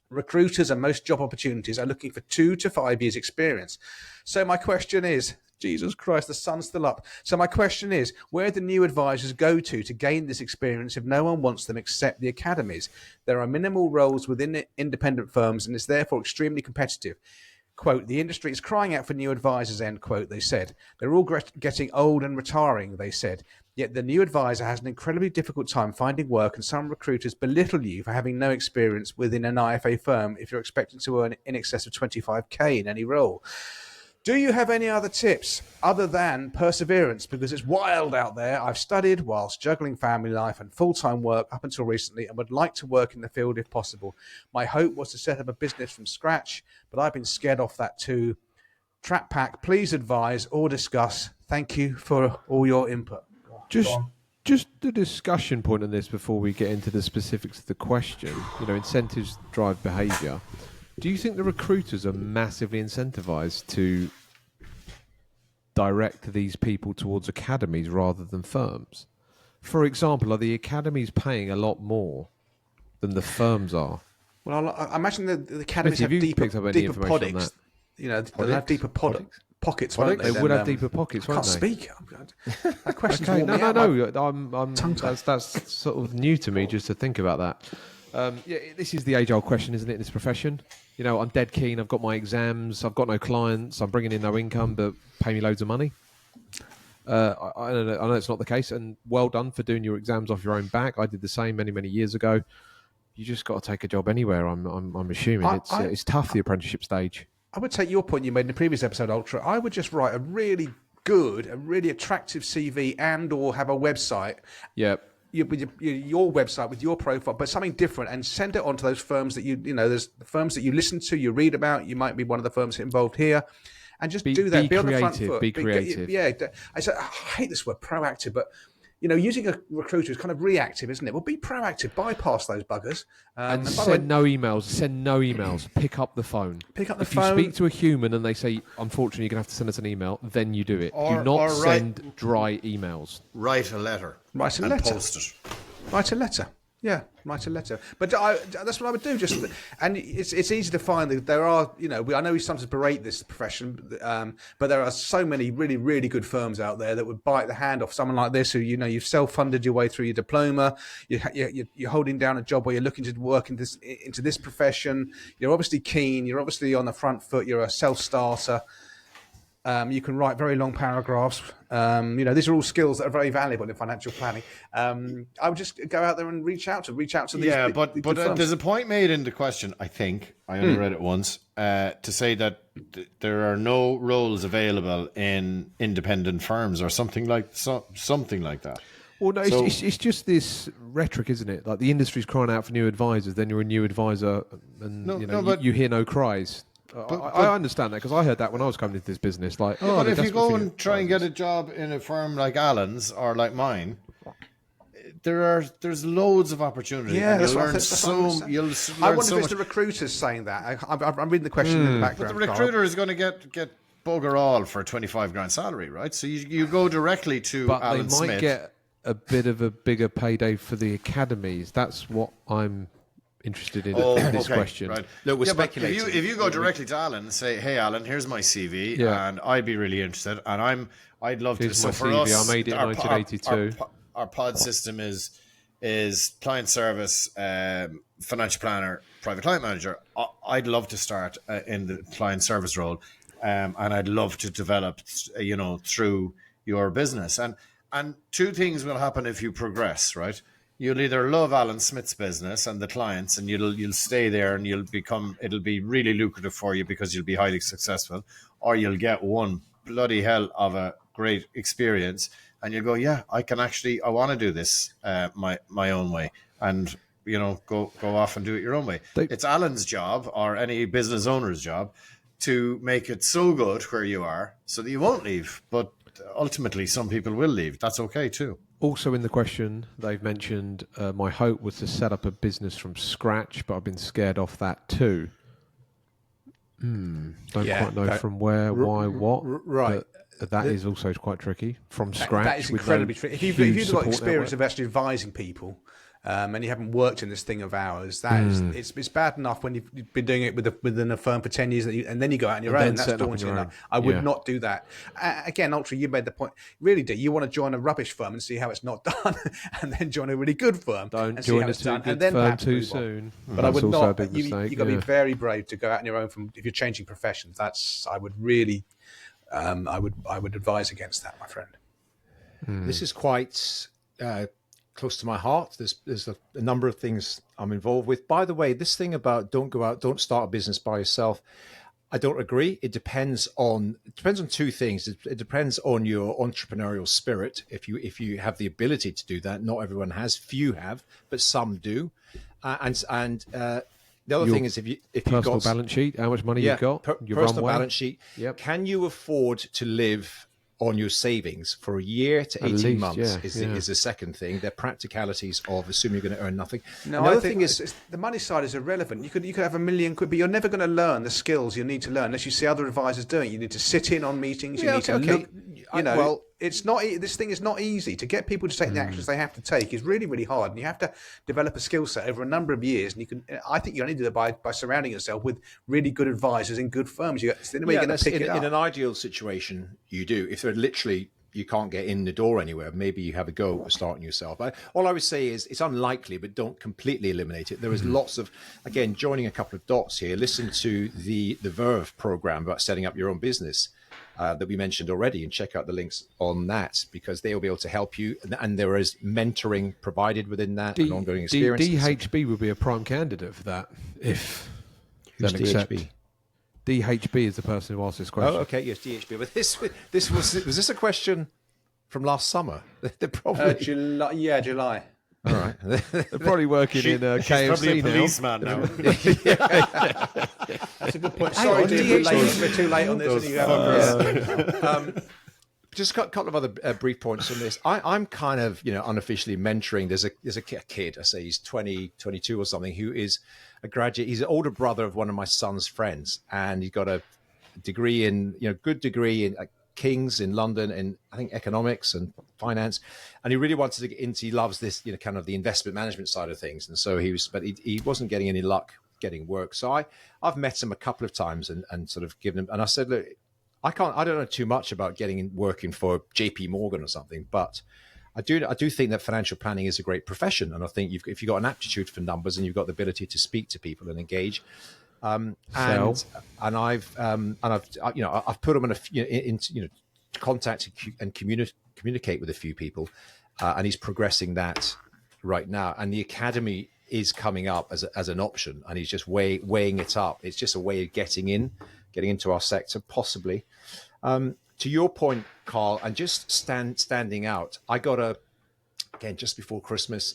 Recruiters and most job opportunities are looking for 2 to 5 years experience. So my question is, Jesus Christ, the sun's still up. So my question is, where do new advisors go to gain this experience if no one wants them except the academies? There are minimal roles within independent firms and it's therefore extremely competitive. Quote, the industry is crying out for new advisors, end quote, they said. They're all getting old and retiring, they said. Yet the new advisor has an incredibly difficult time finding work and some recruiters belittle you for having no experience within an IFA firm if you're expected to earn in excess of 25k in any role. Do you have any other tips other than perseverance? Because it's wild out there. I've studied whilst juggling family life and full-time work up until recently and would like to work in the field if possible. My hope was to set up a business from scratch, but I've been scared off that too. Trap Pack, please advise or discuss. Thank you for all your input. Just the discussion point on this before we get into the specifics of the question. Incentives drive behaviour. Do you think the recruiters are massively incentivized to direct these people towards academies rather than firms? For example, are the academies paying a lot more than the firms are? Well, I imagine the academies Have have you picked up any deeper information on pockets. that? They'll have deeper pockets, won't they? They would have deeper pockets, I won't can't they? speak. That question's Okay, warmed me out. no. That's sort of new to me just to think about that. This is the age-old question, isn't it, in this profession? I'm dead keen. I've got my exams. I've got no clients. I'm bringing in no income, but pay me loads of money. I know it's not the case, and well done for doing your exams off your own back. I did the same many, many years ago. You just got to take a job anywhere. I'm assuming it's tough, the apprenticeship stage. I would take your point you made in the previous episode, Ultra. I would just write a really good, a really attractive CV and/or have a website. Yep. Your website with your profile, but something different, and send it on to those firms that there's the firms that you listen to, you read about. You might be one of the firms involved here, and just do that. Be on the front foot. Be creative. I hate this word proactive, but using a recruiter is kind of reactive, isn't it? Well, be proactive, bypass those buggers, and send no emails. Send no emails. Pick up the phone. If you speak to a human and they say, unfortunately, you're going to have to send us an email, then you do it. Do not send dry emails. Write a letter. Post it. Write a letter. Yeah, write a letter. But that's what I would do. And it's easy to find that there are, I know we sometimes berate this profession, but there are so many really, really good firms out there that would bite the hand off someone like this who, you've self-funded your way through your diploma, you're holding down a job where you're looking to work into this profession, you're obviously keen, you're obviously on the front foot, you're a self-starter. You can write very long paragraphs. These are all skills that are very valuable in financial planning. I would just go out there and reach out to these. Yeah, but there's a point made in the question. I think I only read it once to say that there are no roles available in independent firms or something like that. Well, no, it's just this rhetoric, isn't it? Like the industry's crying out for new advisors, then you're a new advisor, and you hear no cries. I understand that because I heard that when I was coming into this business. But if you go and try and get a job in a firm like Alan's or like mine, there's loads of opportunity. Yeah, and you'll learn I wonder if it's the recruiters saying that. I'm reading the question in the background. But the recruiter is going to get bugger all for a 25 grand salary, right? So you go directly to Alan Smith. But they might get a bit of a bigger payday for the academies. That's what I'm interested in Oh, this okay, question. right. Look, we're But speculating. if you go directly to Alan and say, "Hey, Alan, here's my CV, Yeah. and I'd be really interested," and I'd love to. Here's So my for CV, us, I made it in our- 1982. Our pod system is client service, financial planner, private client manager. I'd love to start in the client service role, and I'd love to develop, through your business. And two things will happen if you progress, right? You'll either love Alan Smith's business and the clients, and you'll stay there, and it'll be really lucrative for you because you'll be highly successful, or you'll get one bloody hell of a great experience, and you'll go, yeah, I want to do this my own way, and go off and do it your own way. It's Alan's job, or any business owner's job, to make it so good where you are so that you won't leave. But ultimately, some people will leave. That's okay too. Also in the question, they've mentioned my hope was to set up a business from scratch, but I've been scared off that too. Don't quite know from where, why, what. Right. But that is also quite tricky. From scratch. That is with incredibly no tricky. If huge you've got support experience network. of actually advising people, and you haven't worked in this thing of ours, that is it's bad enough when you've been doing it within a firm for 10 years, and then you go out on your And own. then That's setting up on daunting your enough. own. I would Yeah. not do that. Again, Ultra, you made the point. Really, do you want to join a rubbish firm and see how it's not done, and then join a really good firm Don't and see join how a it's too done, good and then firm perhaps too move on. soon. But I That's would also a not. big mistake, You got to yeah. be very brave to go out on your own if you're changing professions. I would really, I would advise against that, my friend. This is quite close to my heart. There's a number of things I'm involved with. By the way, this thing about don't start a business by yourself, I don't agree. It depends on two things. It depends on your entrepreneurial spirit. If you have the ability to do that, not everyone has. Few have, but some do. The other thing is if you've Personal got balance sheet, how much money you've got, your personal runway. balance sheet. Yep. Can you afford to live on your savings for a year to 18 least, months? yeah. Is the second thing. They're practicalities of assuming you're going to earn nothing. No, Another I think thing is it's the money side is irrelevant. You could have £1 million quid, but you're never going to learn the skills you need to learn unless you see other advisors doing it. You need to sit in on meetings. You need to look. It's not. This thing is not easy to get people to take the actions they have to take. Is really, really hard, and you have to develop a skill set over a number of years. And you can. I think you only do that by surrounding yourself with really good advisors in good firms. It's the only way you're going to pick it up. in an ideal situation, you do. If they're literally you can't get in the door anywhere, maybe you have a go at starting yourself. All I would say is it's unlikely, but don't completely eliminate it. There is lots of, again, joining a couple of dots here. Listen to the Verve program about setting up your own business that we mentioned already, and check out the links on that, because they will be able to help you. And there is mentoring provided within that and ongoing experience. DHB would be a prime candidate for that if Who's they'll accept. DHB? DHB is the person who asked this question. Oh, okay, yes, DHB. But was this a question from last summer? They're probably July. all right. They're probably working in She's probably KFC a now. policeman now. That's a good point. Hang Sorry, on, dude, DHB. we're too late on this. Those and you have- Just a couple of other brief points on this. I'm kind of, unofficially mentoring. There's a kid, I say he's 20, 22 or something, who is a graduate. He's an older brother of one of my son's friends, and he's got a degree in, good degree in King's in London, in I think economics and finance. And he really wanted to get into, he loves this, kind of the investment management side of things. And so he wasn't getting any luck getting work. So I've met him a couple of times and sort of given him, and I said, look, I don't know too much about working for JP Morgan or something, but I do think that financial planning is a great profession. And I think if you've got an aptitude for numbers and you've got the ability to speak to people and engage, and I've put them in contact and communicate with a few people, and he's progressing that right now. And the academy is coming up as an option, and he's just weighing it up. It's just a way of getting into our sector, possibly. To your point, Carl, and just standing out, I got just before Christmas,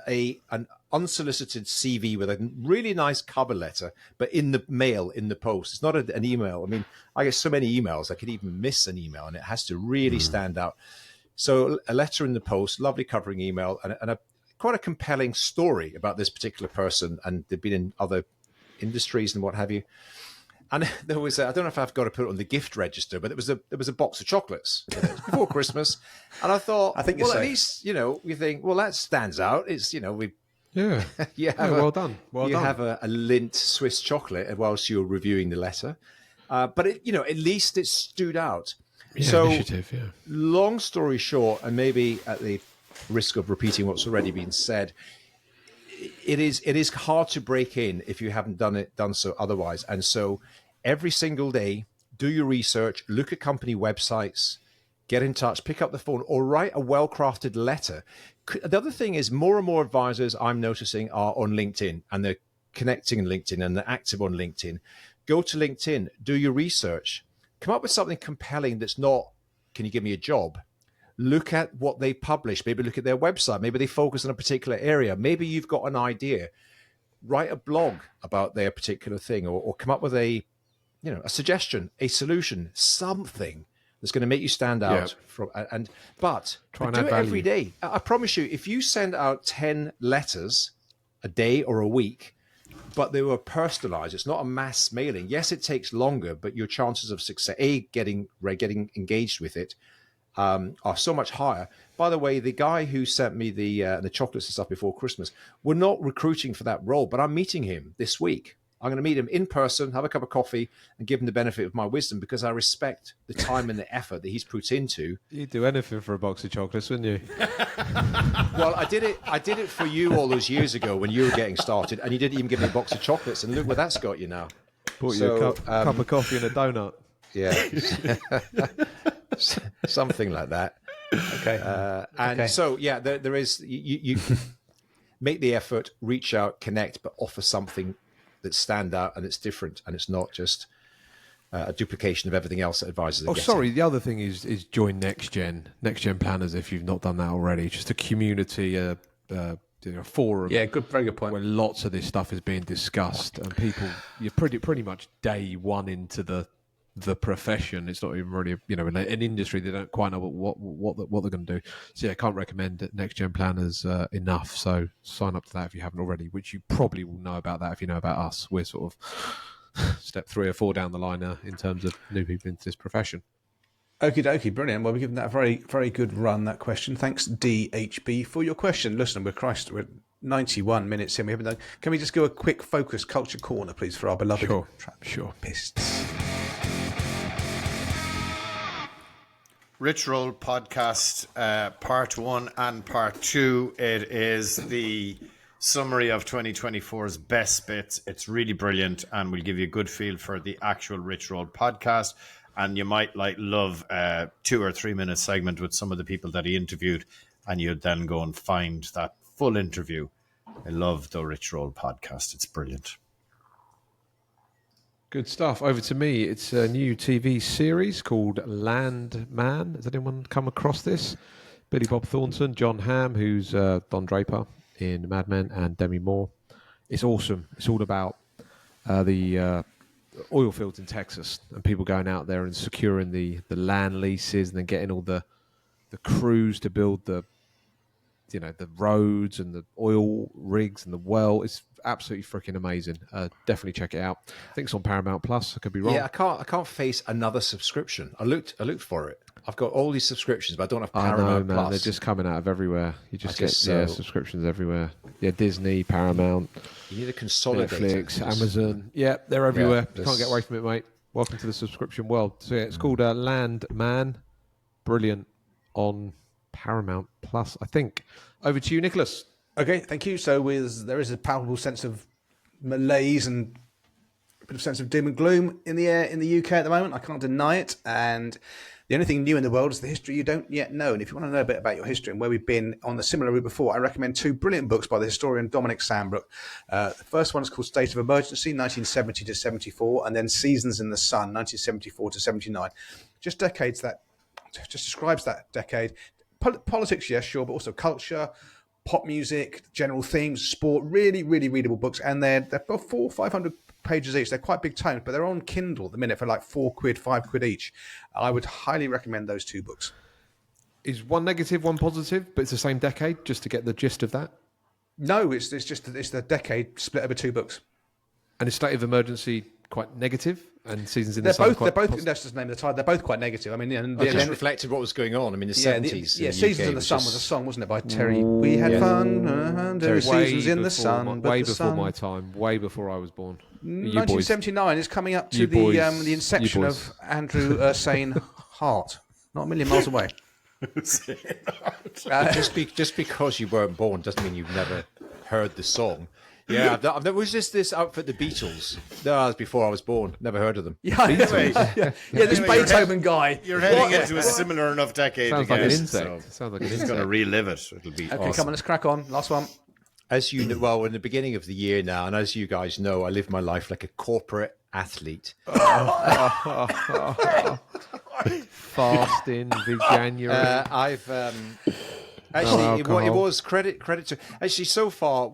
an unsolicited CV with a really nice cover letter, but in the mail, in the post. It's not an email. I mean, I get so many emails, I could even miss an email, and it has to really stand out. So a letter in the post, lovely covering email, and quite a compelling story about this particular person, and they've been in other industries and what have you. And there was, I don't know if I've got to put it on the gift register, but there was a box of chocolates before Christmas. And I thought, at least, we think, well, that stands out. It's, we Yeah. Well done. Well you done. have a Lindt Swiss chocolate whilst you're reviewing the letter. But at least it stood out. So, initiative, yeah. Long story short, and maybe at the risk of repeating what's already been said, it is hard to break in if you haven't done so otherwise. And so every single day, do your research, look at company websites, get in touch, pick up the phone, or write a well-crafted letter. The other thing is more and more advisors I'm noticing are on LinkedIn, and they're connecting on LinkedIn, and they're active on LinkedIn. Go to LinkedIn, do your research, come up with something compelling that's not, can you give me a job? Look at what they publish. Maybe look at their website. Maybe they focus on a particular area. Maybe you've got an idea. Write a blog about their particular thing, or come up with a suggestion, a solution, something that's going to make you stand out. But Try and do add it value. every day. I promise you, if you send out 10 letters a day or a week, but they were personalized, it's not a mass mailing. Yes, it takes longer, but your chances of success, getting engaged with it, are so much higher. By the way, the guy who sent me the chocolates and stuff before Christmas, we're not recruiting for that role, but I'm meeting him this week. I'm going to meet him in person, have a cup of coffee, and give him the benefit of my wisdom, because I respect the time and the effort that he's put into. You'd do anything for a box of chocolates, wouldn't you? Well, I did it for you all those years ago when you were getting started, and you didn't even give me a box of chocolates, and look where that's got you now. Bought you a cup of coffee and a donut. Yeah. Something like that. Okay. So, yeah, there is, you make the effort, reach out, connect, but offer something that stand out and it's different, and it's not just a duplication of everything else that advisors are getting. Sorry, the other thing is join Next Gen Planners if you've not done that already. Just a community, forum. Yeah, very good point. Where lots of this stuff is being discussed, and people, you're pretty much day one into the profession. It's not even really, an industry. They don't quite know what they're going to do. So yeah, I can't recommend Next Gen Planners enough. So sign up to that if you haven't already, which you probably will know about that if you know about us. We're sort of step 3 or 4 down the line in terms of new people into this profession. Okie dokie, brilliant. Well, we've given that a very, very good run, that question. Thanks, DHB, for your question. Listen, we're 91 minutes in. We haven't done. Can we just go a quick focus culture corner, please, for our beloved TRAPists? Rich Roll podcast, part 1 and part 2. It is the summary of 2024's best bits. It's really brilliant, and will give you a good feel for the actual Rich Roll podcast. And you might love a 2 or 3 minute segment with some of the people that he interviewed, and you'd then go and find that full interview. I love the Rich Roll podcast. It's brilliant. Good stuff. Over to me. It's a new TV series called Landman. Has anyone come across this? Billy Bob Thornton, John Hamm, who's Don Draper in Mad Men, and Demi Moore. It's awesome. It's all about the oil fields in Texas and people going out there and securing the land leases, and then getting all the crews to build the roads and the oil rigs and the well. It's absolutely freaking amazing. Definitely check it out. I think it's on Paramount Plus. I could be wrong. Yeah, I can't face another subscription. I looked for it. I've got all these subscriptions, but I don't have Paramount Plus. They're just coming out of everywhere. You just get subscriptions everywhere. Yeah, Disney, Paramount. You need to consolidate Netflix, Amazon. Yeah, they're everywhere. You can't get away from it, mate. Welcome to the subscription world. So yeah, it's called Landman. Brilliant on Paramount Plus, I think. Over to you, Nicholas. Okay, thank you. So there is a palpable sense of malaise and a bit of sense of doom and gloom in the air in the UK at the moment. I can't deny it. And the only thing new in the world is the history you don't yet know. And if you want to know a bit about your history and where we've been on the similar route before, I recommend 2 brilliant books by the historian Dominic Sandbrook. The first one is called State of Emergency, 1970 to 74, and then Seasons in the Sun, 1974 to 79. Just describes that decade. Politics, yes, sure, but also culture, pop music, general themes, sport. Really, really readable books, and they're about 400 or 500 pages each. They're quite big tomes, but they're on Kindle at the minute for like £4, £5 each. I would highly recommend those 2 books. Is one negative, one positive, but it's the same decade? Just to get the gist of that. No, it's the decade split over 2 books. And is State of Emergency quite negative, and Seasons in They're the Sun both. They're quite both. That's just the name of the title. They're both quite negative. I mean, and It just reflected what was going on. I mean, the 70s. Yeah, in the Seasons UK in the Sun was a just- song, wasn't it, by Terry? We had fun. There were seasons in the sun. way but the before sun. my time, way before I was born. You boys, 1979 is coming up to You boys. the inception You of boys. Andrew Ursane Hart. Not a million miles away. just because you weren't born doesn't mean you've never heard the song. Yeah, there was just this outfit, the Beatles. No, that was before I was born. Never heard of them. Yeah, this Anyway, Beethoven guy. You're heading into a similar enough decade. Sounds again, like an insect. So Sounds like an he's insect. going to relive it. It'll be Okay, come on, let's crack on. Last one. As you know, well, in the beginning of the year now, and as you guys know, I live my life like a corporate athlete. Fasting, big January. I've actually it alcohol. was credit to actually so far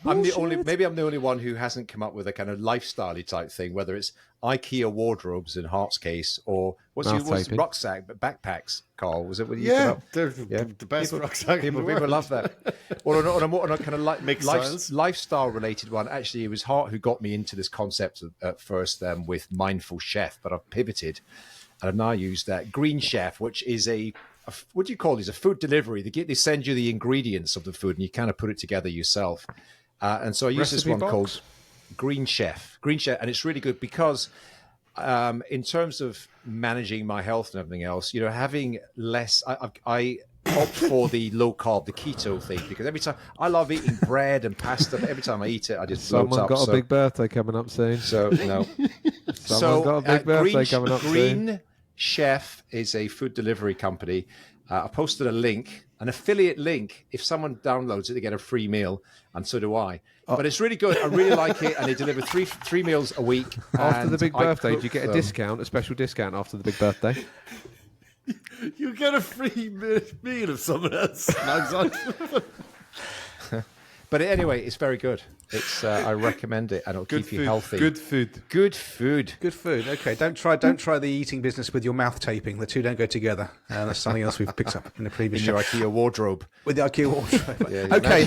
I'm the only one who hasn't come up with a kind of lifestyle-y type thing, whether it's IKEA wardrobes in Hart's case or what's Taping. rucksack, but backpacks. Carl, was it? What you yeah, came they're up? the best rucksack. People love that. Or on a kind of Mixed styles. lifestyle related one. Actually, it was Hart who got me into this concept at first with Mindful Chef, but I've pivoted and I've now used that Green Chef, which is what do you call these? A food delivery. They send you the ingredients of the food and you kind of put it together yourself. And so I use this Recipe one box? called Green Chef, and it's really good because in terms of managing my health and everything else, having less, I opt for the low carb, the keto thing, because every time I love eating bread and pasta, but every time I eat it, I just bloat Someone up. got a big birthday coming up soon. So no. Someone got a big birthday coming up soon. Green Chef is a food delivery company. I posted a link, an affiliate link. If someone downloads it, they get a free meal, and so do I. But it's really good. I really like it, and they deliver three meals a week. After the and big I birthday, do cook you get a them. discount, a special discount after the big birthday? You get a free meal if someone else snags on. But anyway, it's very good. It's I recommend it, and it'll keep you healthy. Good food. Good food. Good food. Okay, don't try the eating business with your mouth taping. The two don't go together. that's something else we've picked up in the previous In show. your IKEA wardrobe. With the IKEA wardrobe. Yeah, Okay,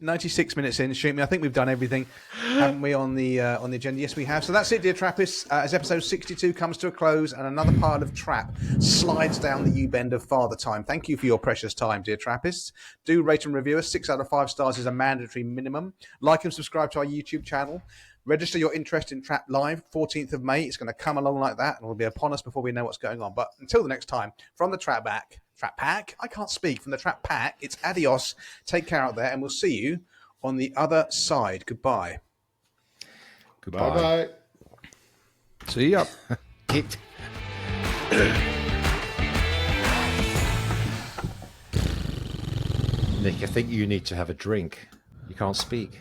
96 minutes in, shoot me. I think we've done everything, haven't we, on the agenda? Yes, we have. So that's it, dear Trappists. As episode 62 comes to a close and another pile of trap slides down the U-bend of Father Time. Thank you for your precious time, dear Trappists. Do rate and review us. 6 out of 5 stars is a mandatory minimum. Like and subscribe to our YouTube channel. Register your interest in Trap Live, 14th of May. It's going to come along like that and will be upon us before we know what's going on. But until the next time, from the Trap Pack, I can't speak, from the Trap Pack, it's adios. Take care out there, and we'll see you on the other side. Goodbye. Goodbye. Bye. See ya. It. Nick, I think you need to have a drink. You can't speak.